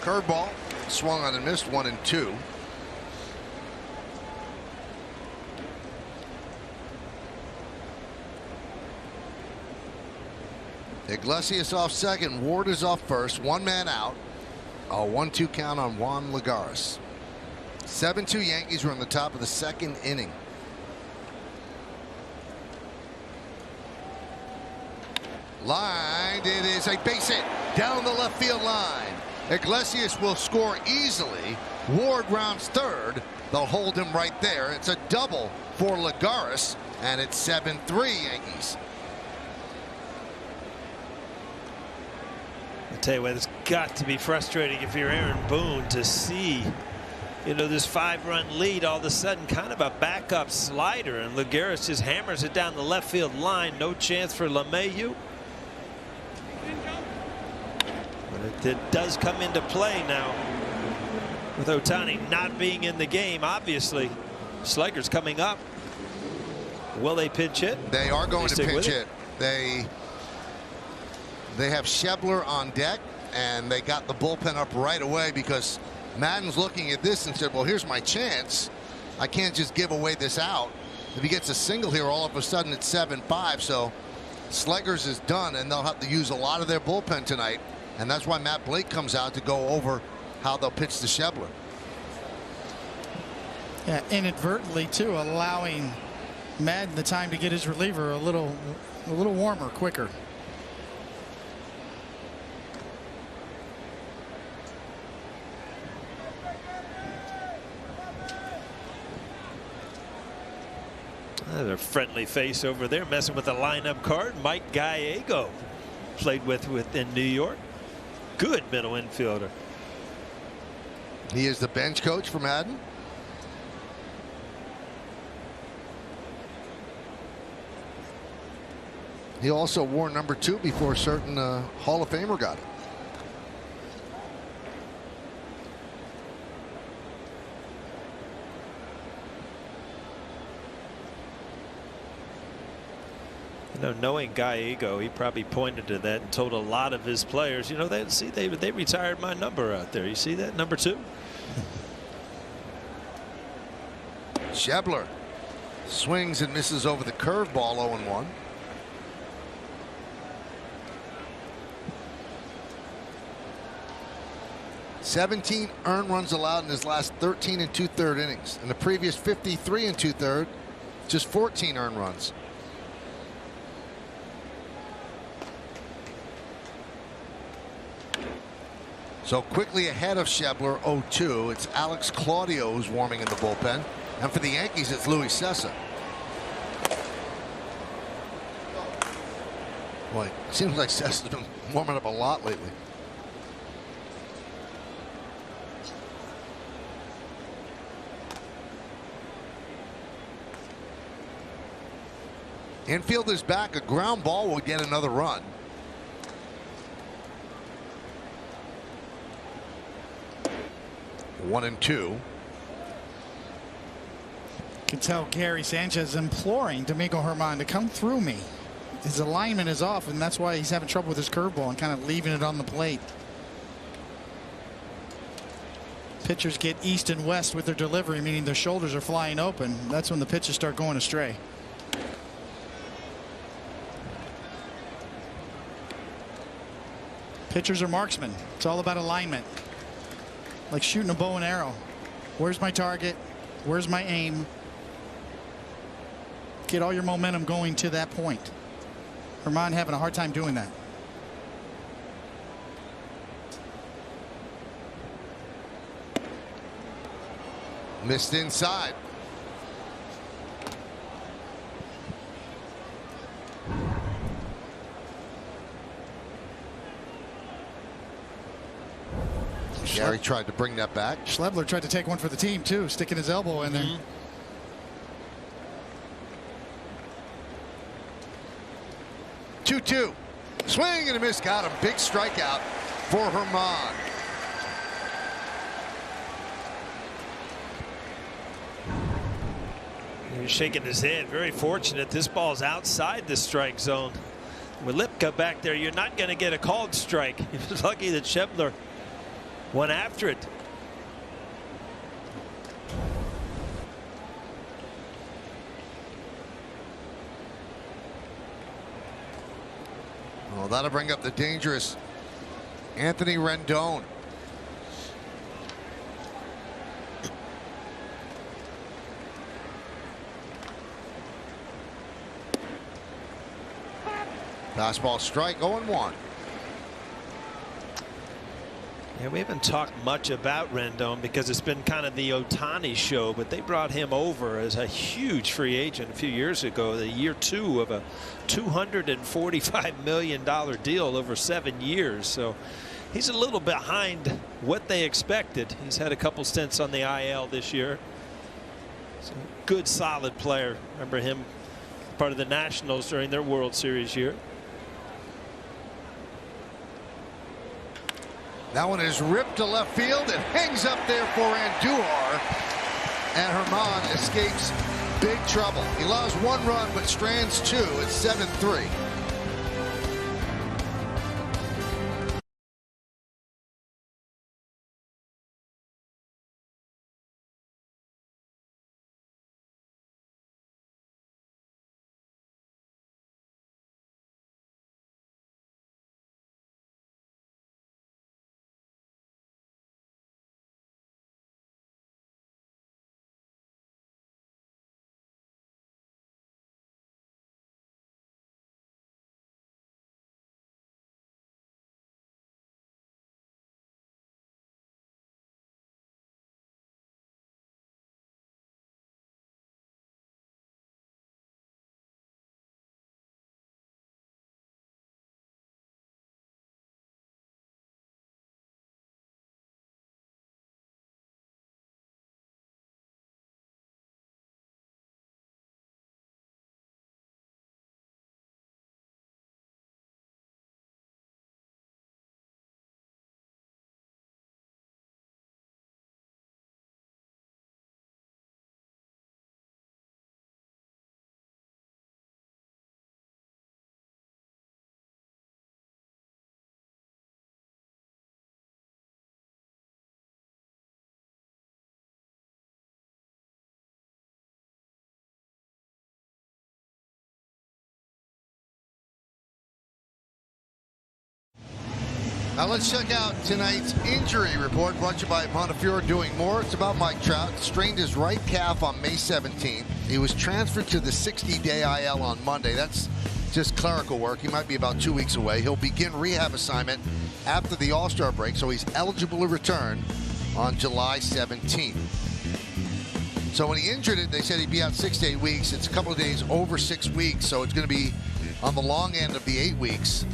Curveball swung on and missed, 1-2. Iglesias off second. Ward is off first. 1 man out. A 1-2 count on Juan Lagares. 7-2 Yankees. We're on the top of the 2nd inning. Lined. It is a base hit down the left field line. Iglesias will score easily. Ward rounds third. They'll hold him right there. It's a double for Lagares, and it's 7-3 Yankees. I'll tell you what, it's got to be frustrating if you're Aaron Boone to see, you know, this 5-run lead all of a sudden kind of a backup slider, and Lagares just hammers it down the left field line. No chance for LeMahieu. But it does come into play now with Ohtani not being in the game. Obviously, Sluggers coming up. Will they pinch hit? They are going to pinch hit. They have Schebler on deck, and they got the bullpen up right away because Madden's looking at this and said, well, here's my chance. I can't just give away this out. If he gets a single here, all of a sudden it's 7-5. So Sleggers is done, and they'll have to use a lot of their bullpen tonight. And that's why Matt Blake comes out to go over how they'll pitch to Schebler. Yeah, inadvertently too, allowing Madden the time to get his reliever a little warmer, quicker. Another friendly face over there, messing with the lineup card. Mike Gallego, played with in New York. Good middle infielder. He is the bench coach for Madden. He also wore number 2 before a certain Hall of Famer got it. You know, knowing Gallego, he probably pointed to that and told a lot of his players, you know, they retired my number out there. You see that, number 2? Schebler swings and misses over the curveball, 0-1. (17 earned runs allowed in his last 13 2/3 innings. In the previous 53 2/3, just 14 earned runs. So quickly ahead of Schebler, 0-2. It's Alex Claudio who's warming in the bullpen. And for the Yankees, it's Luis Sessa. Boy, it seems like Sessa's been warming up a lot lately. Infield is back. A ground ball will get another run. One and 2. Can tell Gary Sanchez imploring Domingo Germán to come through me. His alignment is off, and that's why he's having trouble with his curveball and kind of leaving it on the plate. Pitchers get east and west with their delivery, meaning their shoulders are flying open. That's when the pitches start going astray. Pitchers are marksmen. It's all about alignment. Like shooting a bow and arrow. Where's my target? Where's my aim? Get all your momentum going to that point. Germán having a hard time doing that. Missed inside. Gary tried to bring that back. Schebler tried to take one for the team too, sticking his elbow in there. 2-2. Swing and a miss. Got him. Big strikeout for Germán. He's shaking his head. Very fortunate. This ball's outside the strike zone. With Lipka back there, you're not going to get a called strike. He was lucky that Schebler went after it. Well, that'll bring up the dangerous Anthony Rendon. Fastball strike, 0-1. Yeah, we haven't talked much about Rendon because it's been kind of the Ohtani show, but they brought him over as a huge free agent a few years ago, the year 2 of a $245 million deal over 7 years. So he's a little behind what they expected. He's had a couple stints on the IL this year. So good, solid player. Remember him part of the Nationals during their World Series year. That one is ripped to left field. It hangs up there for Andujar. And Germán escapes big trouble. He allows 1 run but strands 2. It's 7-3. Now let's check out tonight's injury report brought to you by Montefiore Doing More. It's about Mike Trout. Strained his right calf on May 17th. He was transferred to the 60-day IL on Monday. That's just clerical work. He might be about 2 weeks away. He'll begin rehab assignment after the All-Star break, so he's eligible to return on July 17th. So when he injured it, they said he'd be out 6 to 8 weeks. It's a couple of days over 6 weeks, so it's going to be on the long end of the 8 weeks.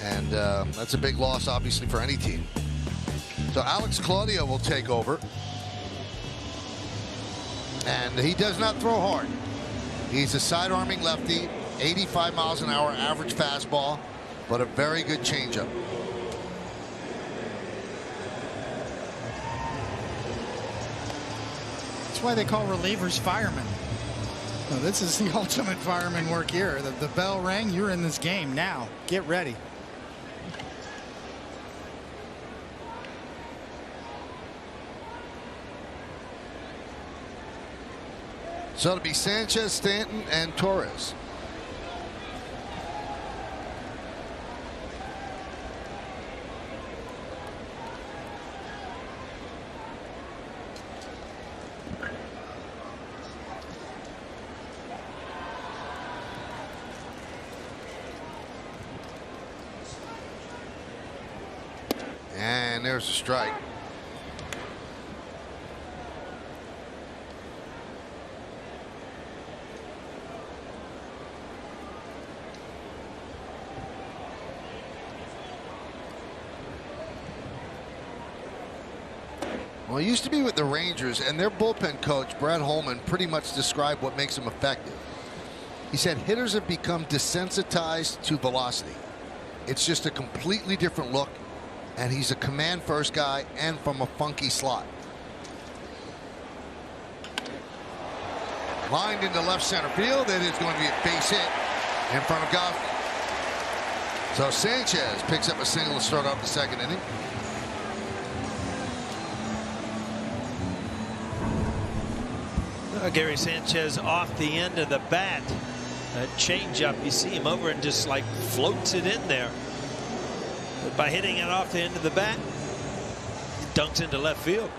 And that's a big loss, obviously, for any team. So Alex Claudio will take over. And he does not throw hard. He's a side-arming lefty, 85 miles an hour average fastball, but a very good changeup. That's why they call relievers firemen. No, this is the ultimate fireman work here. The bell rang. You're in this game now. Get ready. So it'll be Sanchez, Stanton, and Torres. And there's a strike. Well, he used to be with the Rangers, and their bullpen coach, Brad Holman, pretty much described what makes him effective. He said hitters have become desensitized to velocity. It's just a completely different look, and he's a command-first guy and from a funky slot. Lined into left center field. It is going to be a base hit in front of Goffman. So Sanchez picks up a single to start off the second inning. Gary Sanchez off the end of the bat. That changeup, you see him over and just like floats it in there. But by hitting it off the end of the bat, it dunks into left field.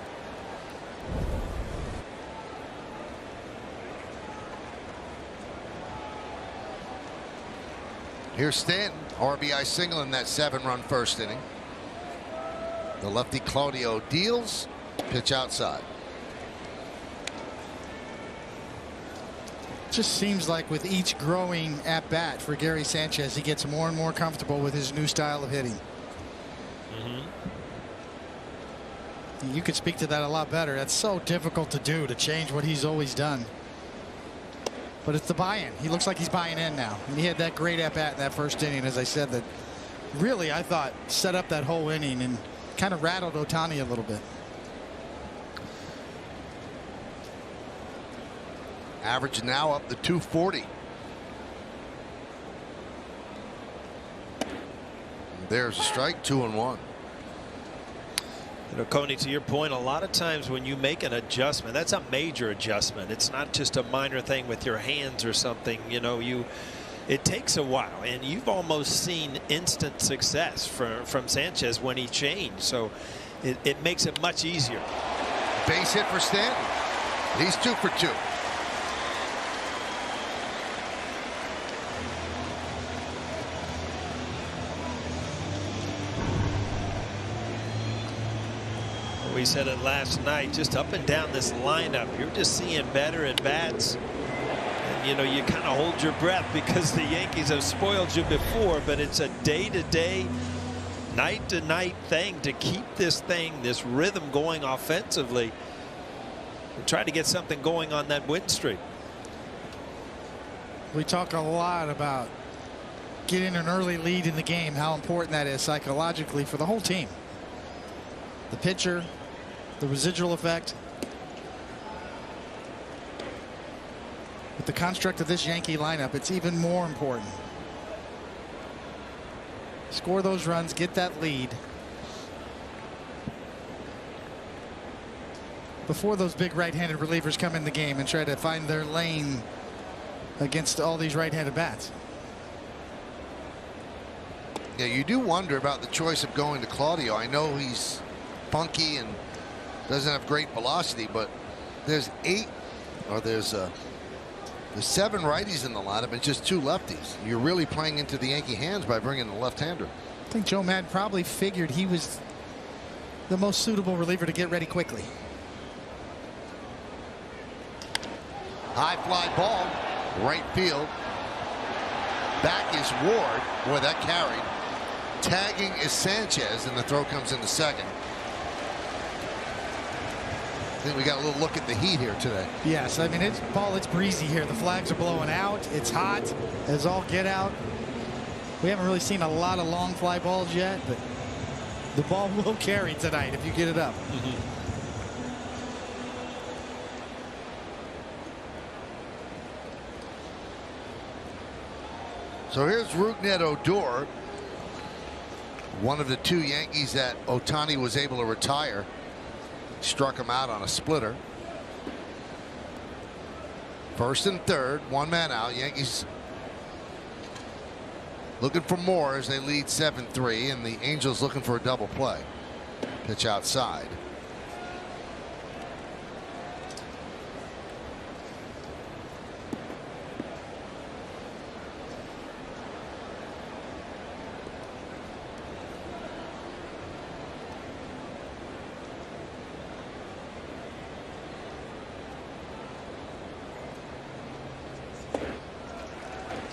Here's Stanton, RBI single in that 7-run first inning. The lefty Claudio deals, pitch outside. Just seems like with each growing at bat for Gary Sanchez, he gets more and more comfortable with his new style of hitting. You could speak to that a lot better. That's so difficult to do, to change what he's always done. But it's the buy-in. He looks like he's buying in now. And he had that great at bat in that first inning, as I said, that really, I thought, set up that whole inning and kind of rattled Ohtani a little bit. Average now up to 240. There's a strike, 2-1. You know, Coney, to your point, a lot of times when you make an adjustment, that's a major adjustment. It's not just a minor thing with your hands or something. You know, it takes a while, and you've almost seen instant success from Sanchez when he changed. So it makes it much easier. Base hit for Stanton. He's 2 for 2. We said it last night, just up and down this lineup, you're just seeing better at bats. And, you know, you kind of hold your breath because the Yankees have spoiled you before, but it's a day-to-day, night-to-night thing to keep this rhythm going offensively and try to get something going on that win streak. We talk a lot about getting an early lead in the game, how important that is psychologically for the whole team. The pitcher, the residual effect. With the construct of this Yankee lineup, it's even more important. Score those runs, get that lead before those big right-handed relievers come in the game and try to find their lane against all these right-handed bats. Yeah, you do wonder about the choice of going to Claudio. I know he's funky and doesn't have great velocity, but there's there's 7 righties in the lineup and just 2 lefties. You're really playing into the Yankee hands by bringing the left-hander. I think Joe Madden probably figured he was the most suitable reliever to get ready quickly. High fly ball, right field. Back is Ward. Boy, that carried. Tagging is Sanchez, and the throw comes in the second. I think we got a little look at the heat here today. Yes, I mean, it's breezy here. The flags are blowing out. It's hot as all get out. We haven't really seen a lot of long fly balls yet, but the ball will carry tonight if you get it up. So here's Rougned Odor, one of the 2 Yankees that Ohtani was able to retire. Struck him out on a splitter. First and third, 1 man out. Yankees looking for more as they lead 7-3, and the Angels looking for a double play. Pitch outside.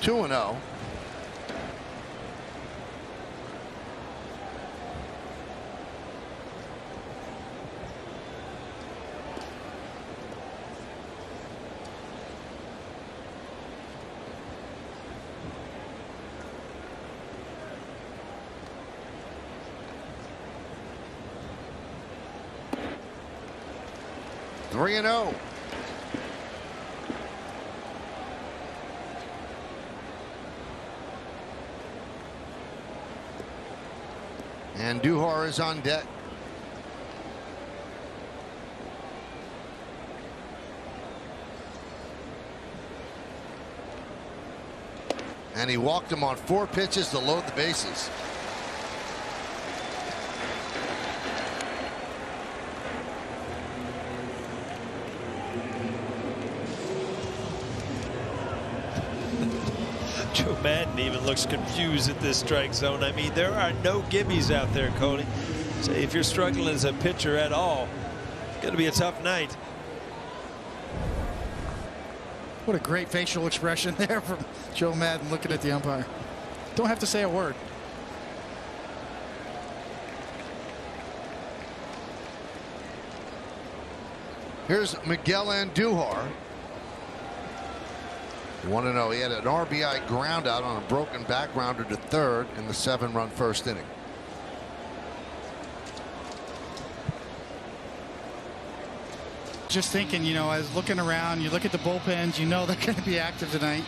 Two 2-0. Three and 0. And Duhar is on deck. And he walked him on 4 pitches to load the bases. Joe Madden even looks confused at this strike zone. I mean, there are no gimmies out there, Cody. So if you're struggling as a pitcher at all, it's going to be a tough night. What a great facial expression there from Joe Madden looking at the umpire. Don't have to say a word. Here's Miguel Andujar. 1-0. He had an RBI ground out on a broken back grounder to third in the 7-run first inning. Just thinking, you know, as looking around, you look at the bullpens, you know they're going to be active tonight.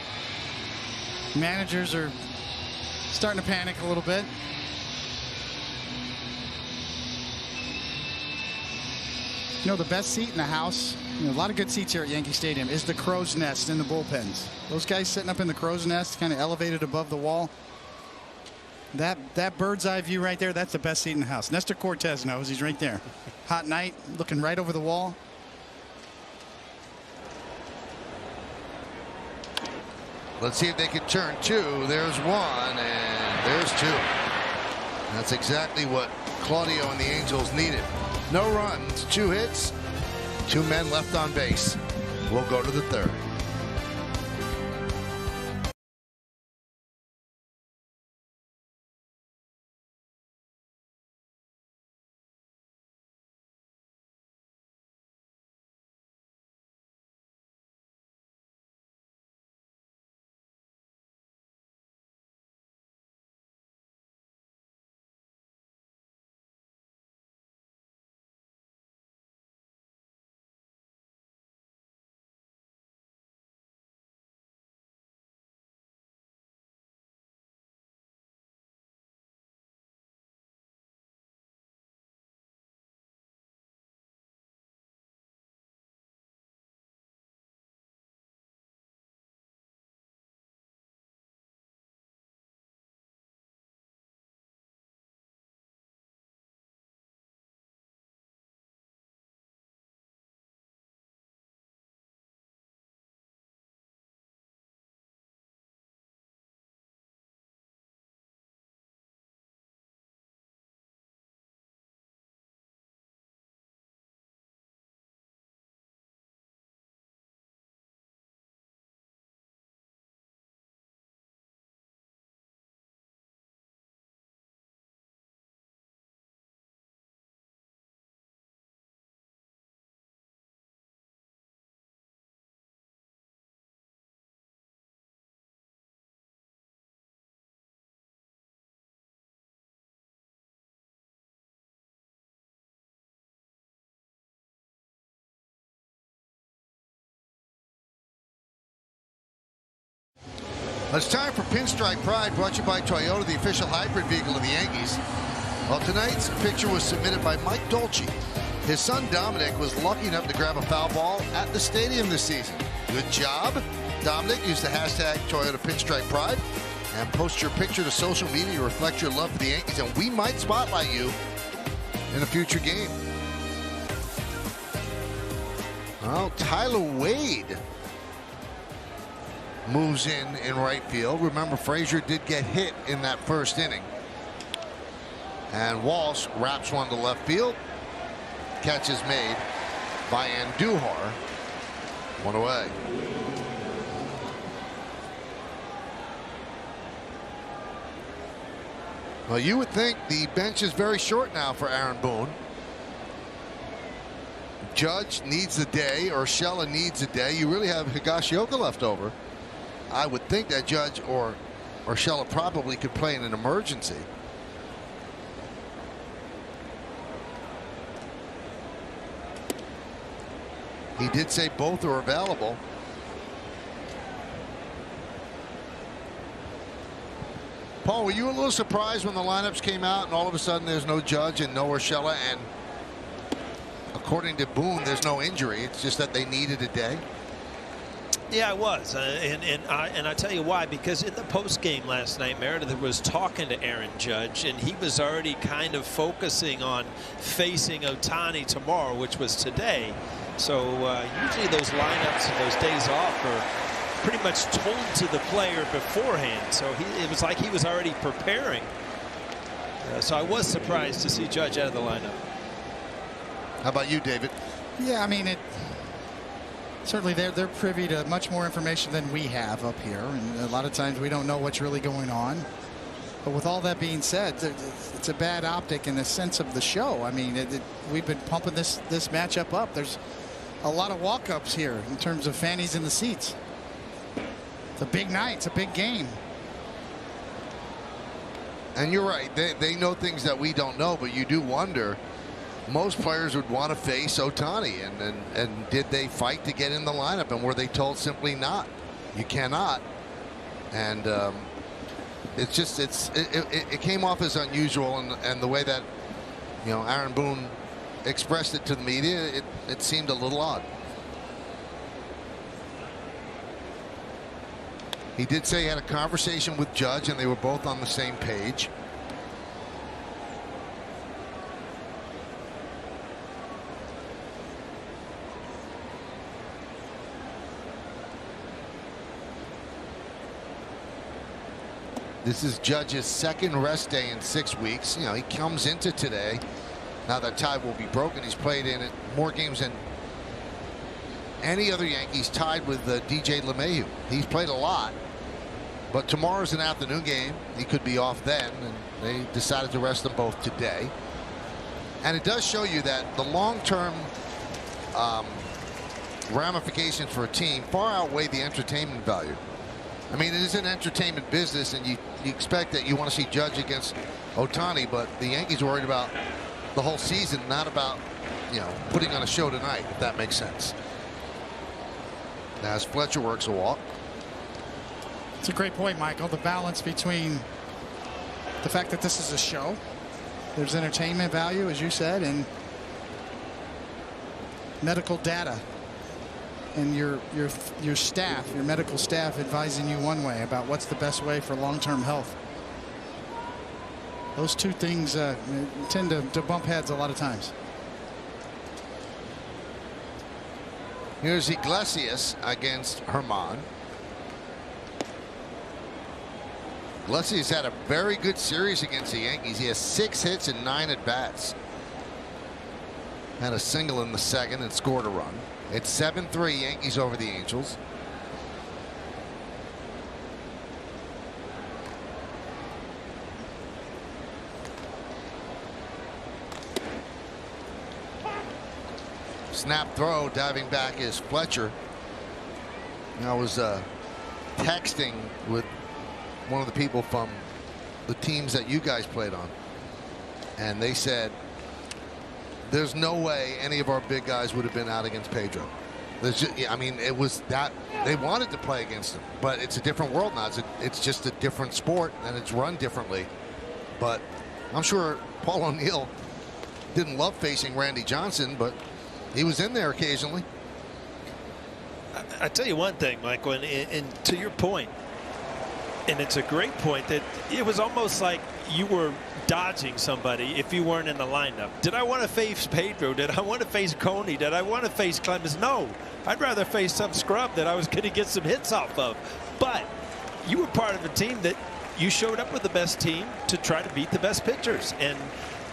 Managers are starting to panic a little bit. You know, the best seat in the house, you know, a lot of good seats here at Yankee Stadium, is the crow's nest in the bullpens. Those guys sitting up in the crow's nest, kind of elevated above the wall. That bird's eye view right there, that's the best seat in the house. Nestor Cortez knows, he's right there. Hot night, looking right over the wall. Let's see if they can turn 2. There's 1, and there's 2. That's exactly what Claudio and the Angels needed. No runs, 2 hits, 2 men left on base. We'll go to the third. It's time for Pinstripe Pride, brought to you by Toyota, the official hybrid vehicle of the Yankees. Well, tonight's picture was submitted by Mike Dolce. His son Dominic was lucky enough to grab a foul ball at the stadium this season. Good job. Dominic, use the hashtag Toyota Pinstripe Pride and post your picture to social media to reflect your love for the Yankees, and we might spotlight you in a future game. Well, Tyler Wade moves in right field. Remember, Frazier did get hit in that first inning. And Walsh wraps one to left field. Catch is made by Andujar. One away. Well, you would think the bench is very short now for Aaron Boone. Judge needs a day, or Urshela needs a day. You really have Higashioka left over. I would think that Judge or Urshela probably could play in an emergency. He did say both are available. Paul, were you a little surprised when the lineups came out and all of a sudden there's no Judge and no Urshela, and according to Boone there's no injury, it's just that they needed a day? Yeah, I was, and I tell you why, because in the post game last night, Meredith was talking to Aaron Judge, and he was already kind of focusing on facing Ohtani tomorrow, which was today. So usually those lineups and those days off are pretty much told to the player beforehand. So it was like he was already preparing. So I was surprised to see Judge out of the lineup. How about you, David? Yeah, I mean, certainly they're privy to much more information than we have up here, and a lot of times we don't know what's really going on. But with all that being said, it's a bad optic in the sense of the show. I mean, we've been pumping this matchup up. There's a lot of walk-ups here in terms of fannies in the seats. It's a big night. It's a big game. And you're right. They know things that we don't know, but you do wonder. Most players would want to face Ohtani, and did they fight to get in the lineup, and were they told simply not? You cannot. And it's just it came off as unusual, and the way that Aaron Boone expressed it to the media, it seemed a little odd. He did say he had a conversation with Judge, and they were both on the same page. This is Judge's second rest day in 6 weeks. He comes into today. Now that tie will be broken. He's played in it more games than any other Yankees, tied with DJ LeMahieu. He's played a lot, but tomorrow's an afternoon game. He could be off then, and they decided to rest them both today. And it does show you that the long-term ramifications for a team far outweigh the entertainment value. I mean, it is an entertainment business, and you expect that you want to see Judge against Ohtani, but the Yankees are worried about the whole season, not about putting on a show tonight, if that makes sense. As Fletcher works a walk. It's a great point, Michael. The balance between the fact that this is a show, there's entertainment value, as you said, and medical data, and your staff, your medical staff, advising you one way about what's the best way for long-term health. Those two things tend to bump heads a lot of times. Here's Iglesias against Herman. Iglesias had a very good series against the Yankees. He has 6 hits and 9 at-bats. Had a single in the second and scored a run. It's 7-3 Yankees over the Angels. Snap throw, diving back is Fletcher. I was texting with one of the people from the teams that you guys played on, and they said there's no way any of our big guys would have been out against Pedro. I mean, it was that they wanted to play against him, but it's a different world now. It's just a different sport, and it's run differently. But I'm sure Paul O'Neill didn't love facing Randy Johnson, but he was in there occasionally. I tell you one thing, Michael, and to your point, and it's a great point, that it was almost like you were dodging somebody if you weren't in the lineup. Did I want to face Pedro? Did I want to face Coney? Did I want to face Clemens? No. I'd rather face some scrub that I was going to get some hits off of. But you were part of a team that you showed up with the best team to try to beat the best pitchers. And,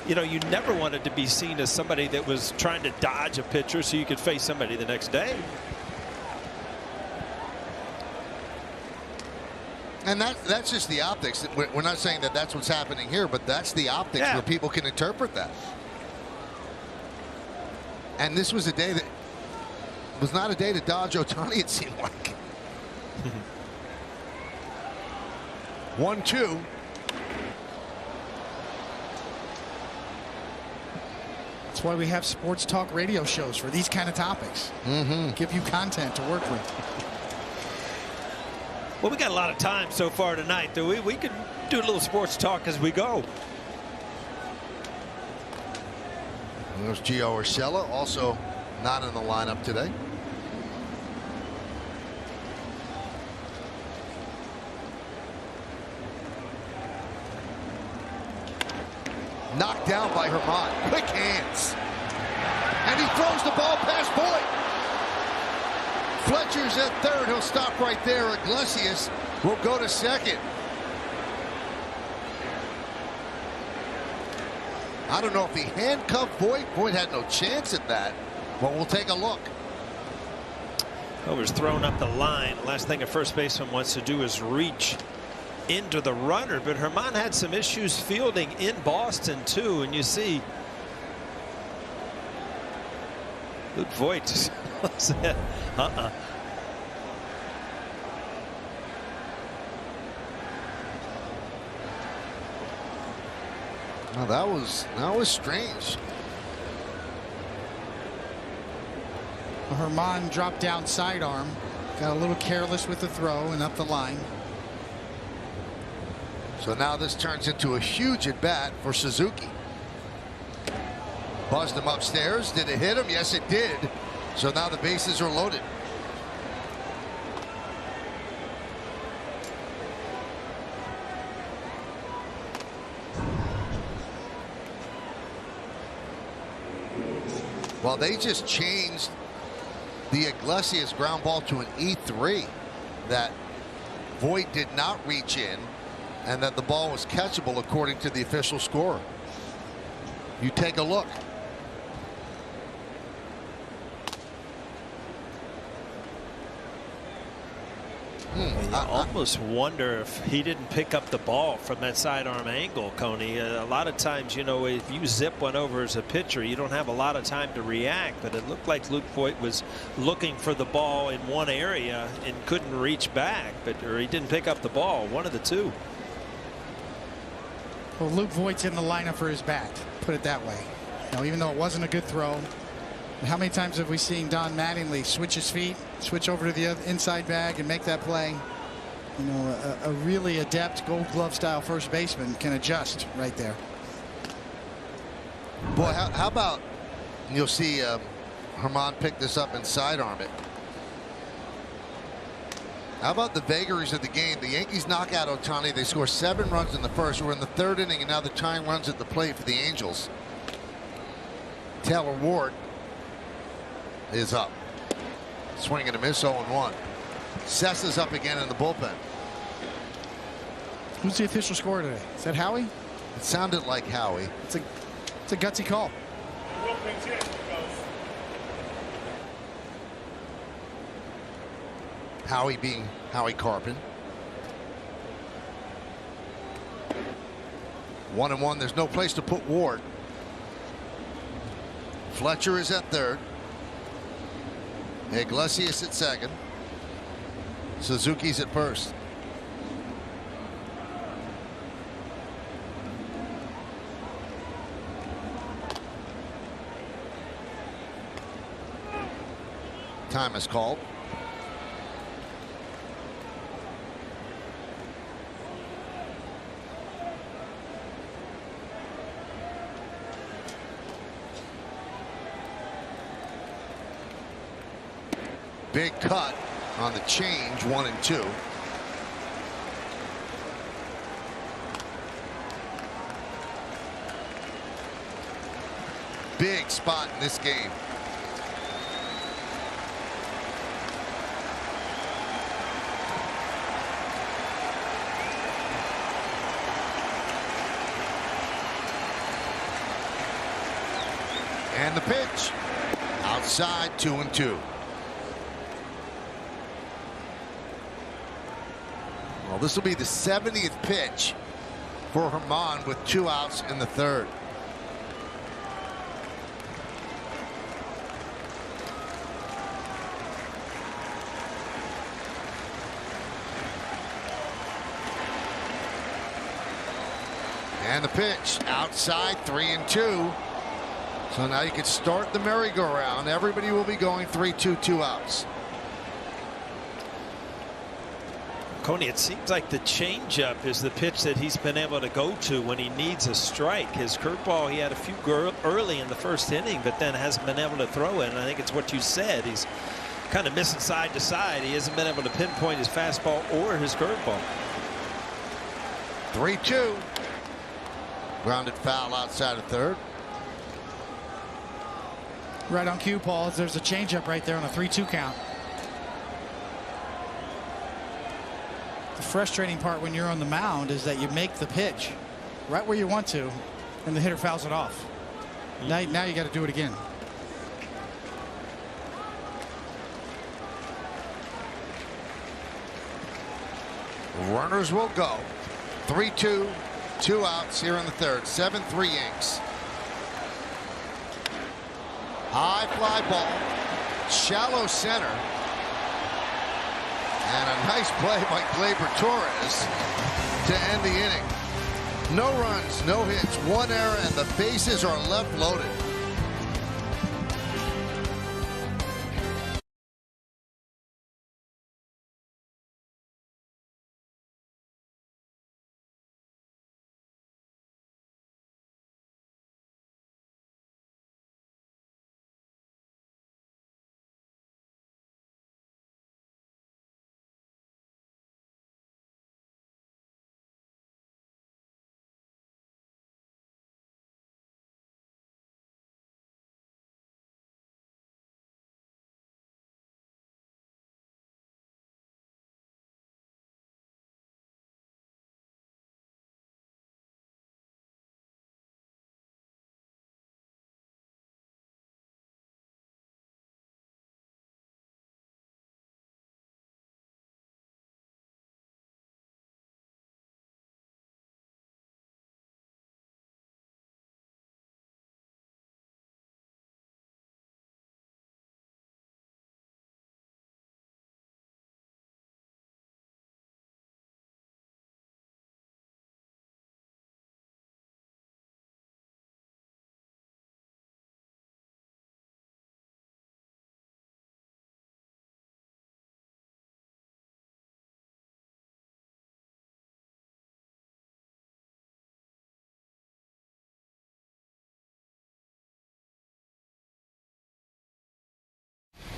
you know, you never wanted to be seen as somebody that was trying to dodge a pitcher so you could face somebody the next day. And that's just the optics. We're not saying that that's what's happening here, but that's the optics where people can interpret that. And this was a day that was not a day to dodge Ohtani, it seemed like. 1-2. That's why we have sports talk radio shows for these kind of topics. Give you content to work with. Well, we got a lot of time so far tonight. We can do a little sports talk as we go. There's Gio Urshela, also not in the lineup today. Knocked down by Herman. Quick hands. And he throws the ball past Boyd. Fletcher's at third. He'll stop right there. Iglesias will go to second. I don't know if he handcuffed Boyd. Boyd had no chance at that. But we'll take a look. Over's thrown up the line. Last thing a first baseman wants to do is reach into the runner. But Herman had some issues fielding in Boston, too. And you see Luke Voigt said, Well, that was strange. Herman dropped down sidearm, got a little careless with the throw and up the line. So now this turns into a huge at bat for Suzuki. Buzzed him upstairs. Did it hit him? Yes, it did. So now the bases are loaded. Well, they just changed the Iglesias ground ball to an E3 that Voigt did not reach in, and that the ball was catchable according to the official score. You take a look. I almost wonder if he didn't pick up the ball from that sidearm angle, Coney. A lot of times, you know, if you zip one over as a pitcher, you don't have a lot of time to react. But it looked like Luke Voigt was looking for the ball in one area and couldn't reach back, or he didn't pick up the ball. One of the two. Well, Luke Voigt's in the lineup for his bat. Put it that way. Now, even though it wasn't a good throw, how many times have we seen Don Mattingly switch his feet, switch over to the other inside bag and make that play? You know, a really adept Gold Glove style first baseman can adjust right there. Boy, how about, you'll see Herman pick this up and sidearm it. How about the vagaries of the game? The Yankees knock out Ohtani. They score 7 runs in the first. We're in the 3rd inning, and now they're tying runs at the plate for the Angels. Taylor Ward is up. Swing and a miss, 0-1. Sessa's up again in the bullpen. Who's the official scorer today? Is that Howie? It sounded like Howie. It's a gutsy call. Howie being Howie Carpin. 1-1. There's no place to put Ward. Fletcher is at third. Iglesias at second. Suzuki's at first. Time is called. Big cut on the change, 1-2. Big spot in this game. And the pitch outside, 2-2. Well, this will be the 70th pitch for Herman with 2 outs in the 3rd. And the pitch outside, 3-2. So now you can start the merry-go-round. Everybody will be going 3-2, 2 outs. Coney, it seems like the changeup is the pitch that he's been able to go to when he needs a strike. His curveball, he had a few early in the 1st inning, but then hasn't been able to throw it. And I think it's what you said. He's kind of missing side to side. He hasn't been able to pinpoint his fastball or his curveball. 3-2. Grounded foul outside of 3rd. Right on cue, Paul. There's a changeup right there on a 3-2 count. The frustrating part when you're on the mound is that you make the pitch right where you want to, and the hitter fouls it off. Now you got to do it again. Runners will go. 3-2, 2 outs here in the 3rd. 7-3 Yanks. High fly ball, shallow center, and a nice play by Gleyber Torres to end the inning. No runs, no hits, 1 error, and the bases are left loaded.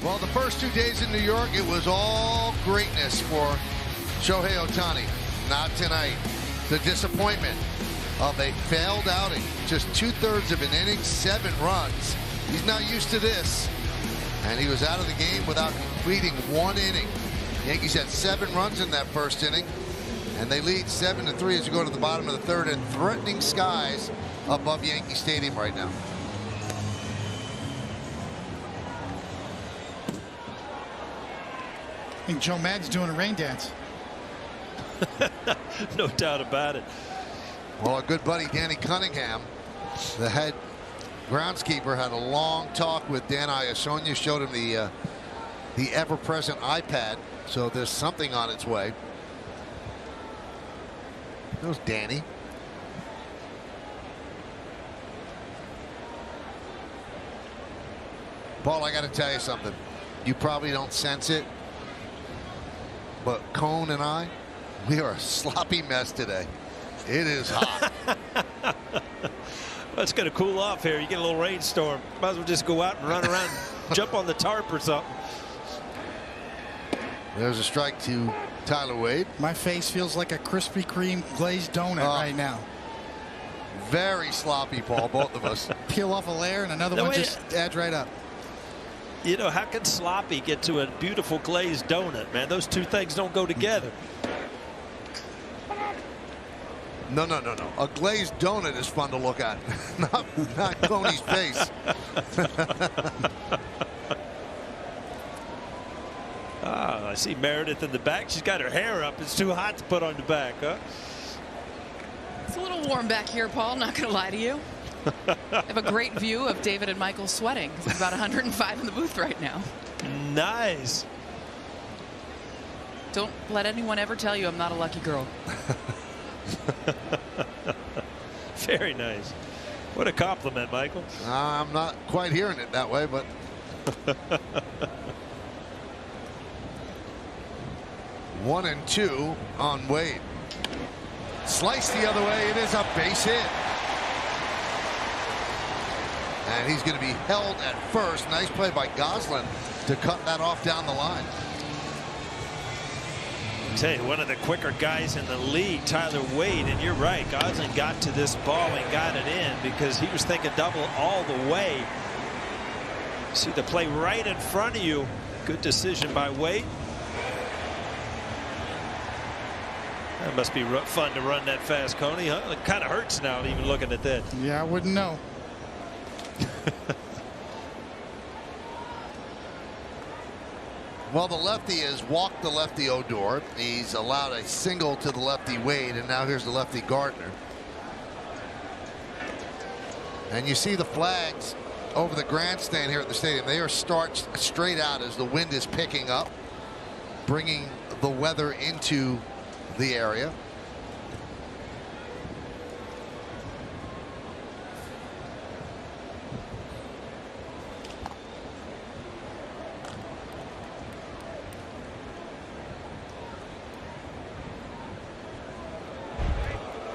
Well, the first 2 days in New York, it was all greatness for Shohei Ohtani. Not tonight. The disappointment of a failed outing. Just 2/3 of an inning, 7 runs. He's not used to this. And he was out of the game without completing 1 inning. Yankees had 7 runs in that 1st inning. And they lead 7-3 as we go to the bottom of the 3rd, and threatening skies above Yankee Stadium right now. I think Joe Madden's doing a rain dance. No doubt about it. Well, our good buddy Danny Cunningham, the head groundskeeper, had a long talk with Dan Iasonia, showed him the ever-present iPad, so there's something on its way. There's Danny. Paul, I got to tell you something. You probably don't sense it, but Cone and I, we are a sloppy mess today. It is hot. Well, it's going to cool off here. You get a little rainstorm. Might as well just go out and run around, jump on the tarp or something. There's a strike to Tyler Wade. My face feels like a Krispy Kreme glazed donut right now. Very sloppy, Paul, both of us. Peel off a layer and another one just adds right up. You know, how can sloppy get to a beautiful glazed donut, man? Those two things don't go together. No. A glazed donut is fun to look at, not Coney's face. I see Meredith in the back. She's got her hair up. It's too hot to put on the back, huh? It's a little warm back here, Paul. Not going to lie to you. I have a great view of David and Michael sweating. It's about 105 in the booth right now. Nice. Don't let anyone ever tell you I'm not a lucky girl. Very nice. What a compliment, Michael. I'm not quite hearing it that way, but. One and two on Wade. Sliced the other way. It is a base hit. And he's going to be held at first. Nice play by Goslin to cut that off down the line. I'll tell you, one of the quicker guys in the league, Tyler Wade, and you're right. Goslin got to this ball and got it in because he was thinking double all the way. See the play right in front of you. Good decision by Wade. That must be fun to run that fast, Coney, huh? It kind of hurts now even looking at that. Yeah, I wouldn't know. Well, the lefty has walked the lefty Odor. He's allowed a single to the lefty Wade, and now here's the lefty Gardner. And you see the flags over the grandstand here at the stadium. They are starched straight out as the wind is picking up, bringing the weather into the area.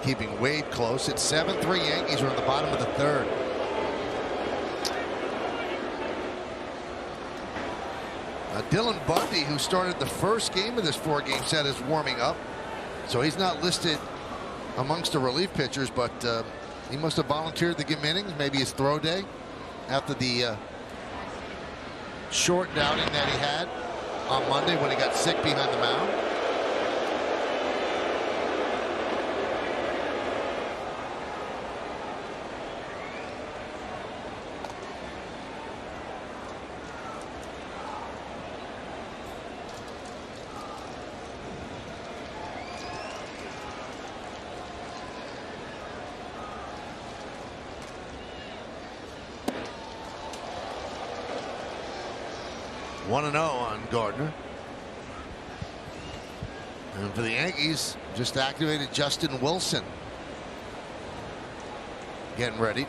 Keeping Wade close. It's 7-3 Yankees are in the bottom of the third. Dylan Bundy, who started the first game of this 4-game set, is warming up. So he's not listed amongst the relief pitchers, but he must have volunteered to give innings. Maybe his throw day after the shortened outing that he had on Monday when he got sick behind the mound. One 1-0 on Gardner. And for the Yankees, just activated Justin Wilson. Getting ready.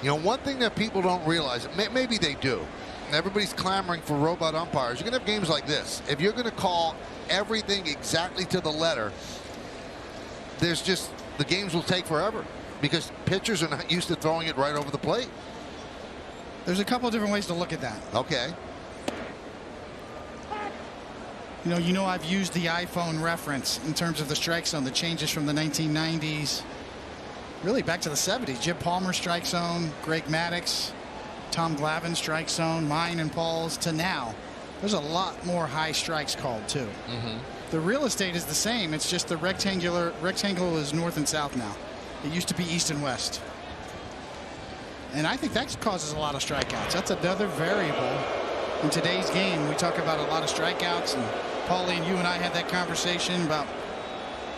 You know, one thing that people don't realize, maybe they do, everybody's clamoring for robot umpires. You're going to have games like this. If you're going to call everything exactly to the letter, there's just, the games will take forever because pitchers are not used to throwing it right over the plate. There's a couple of different ways to look at that. Okay. You know, I've used the iPhone reference in terms of the strike zone, the changes from the 1990s, really back to the 70s. Jim Palmer strike zone, Greg Maddux, Tom Glavine strike zone, mine and Paul's, to now. There's a lot more high strikes called too. The real estate is the same. It's just the rectangle is north and south now. It used to be east and west. And I think that causes a lot of strikeouts. That's another variable in today's game. We talk about a lot of strikeouts, and Paulie and you and I had that conversation about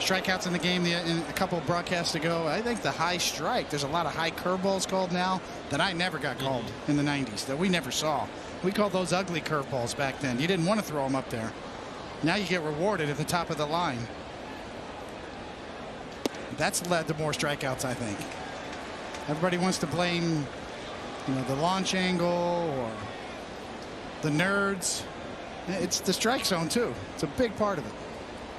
strikeouts in the game in a couple of broadcasts ago. I think the high strike, there's a lot of high curveballs called now that I never got called in the 90s, that we never saw. We called those ugly curveballs back then. You didn't want to throw them up there. Now you get rewarded at the top of the line. That's led to more strikeouts, I think. Everybody wants to blame, the launch angle or the nerds. It's the strike zone, too. It's a big part of it.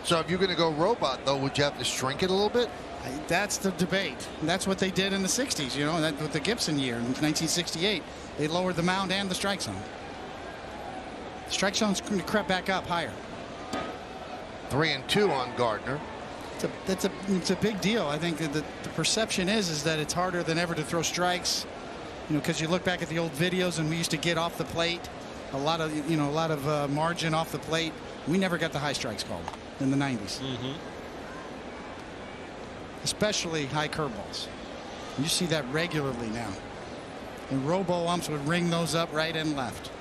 So if you're going to go robot, though, would you have to shrink it a little bit? That's the debate. That's what they did in the 60s, that with the Gibson year in 1968. They lowered the mound and the strike zone. The strike zone's going to creep back up higher. 3-2 on Gardner. It's a big deal. I think that the perception is that it's harder than ever to throw strikes, because you look back at the old videos and we used to get off the plate a lot of margin off the plate. We never got the high strikes called in the 90s. Especially high curveballs. You see that regularly now. And robo-umps would ring those up right and left.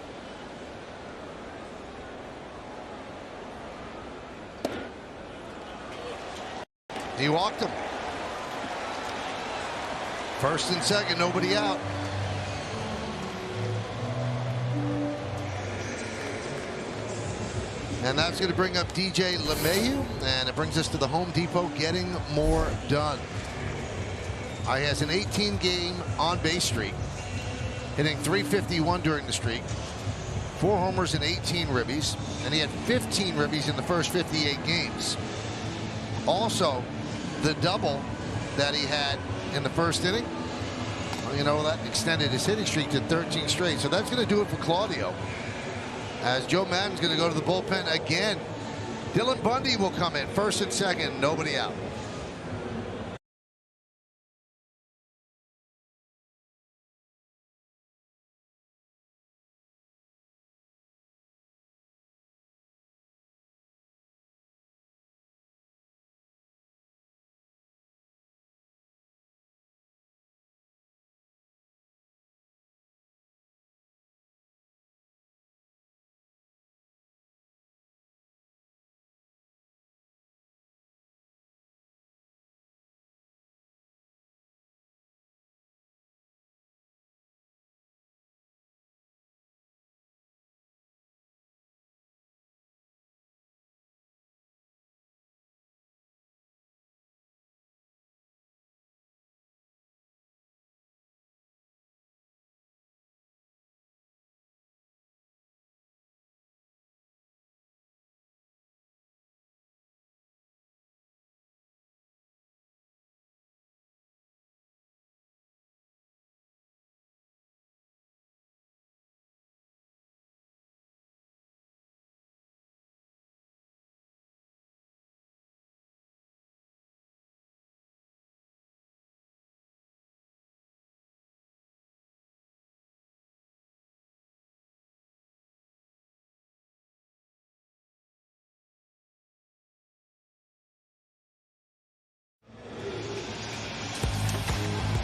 He walked him. First and second, nobody out. And that's going to bring up DJ LeMahieu, and it brings us to the Home Depot getting more done. He has an 18-game on-base streak, hitting .351 during the streak, 4 homers and 18 ribbies, and he had 15 ribbies in the first 58 games. Also, the double that he had in the first inning, that extended his hitting streak to 13 straight. So that's going to do it for Claudio, as Joe Madden's going to go to the bullpen again. Dylan Bundy will come in first and second, nobody out.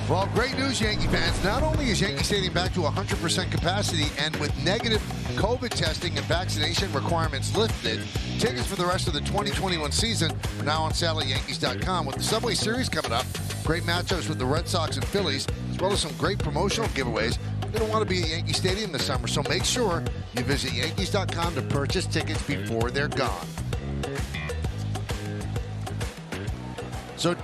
Well, great news, Yankee fans. Not only is Yankee Stadium back to 100% capacity, and with negative COVID testing and vaccination requirements lifted, tickets for the rest of the 2021 season are now on sale at Yankees.com. With the Subway Series coming up, great matchups with the Red Sox and Phillies, as well as some great promotional giveaways. You're going to want to be at Yankee Stadium this summer, so make sure you visit Yankees.com to purchase tickets before they're gone. So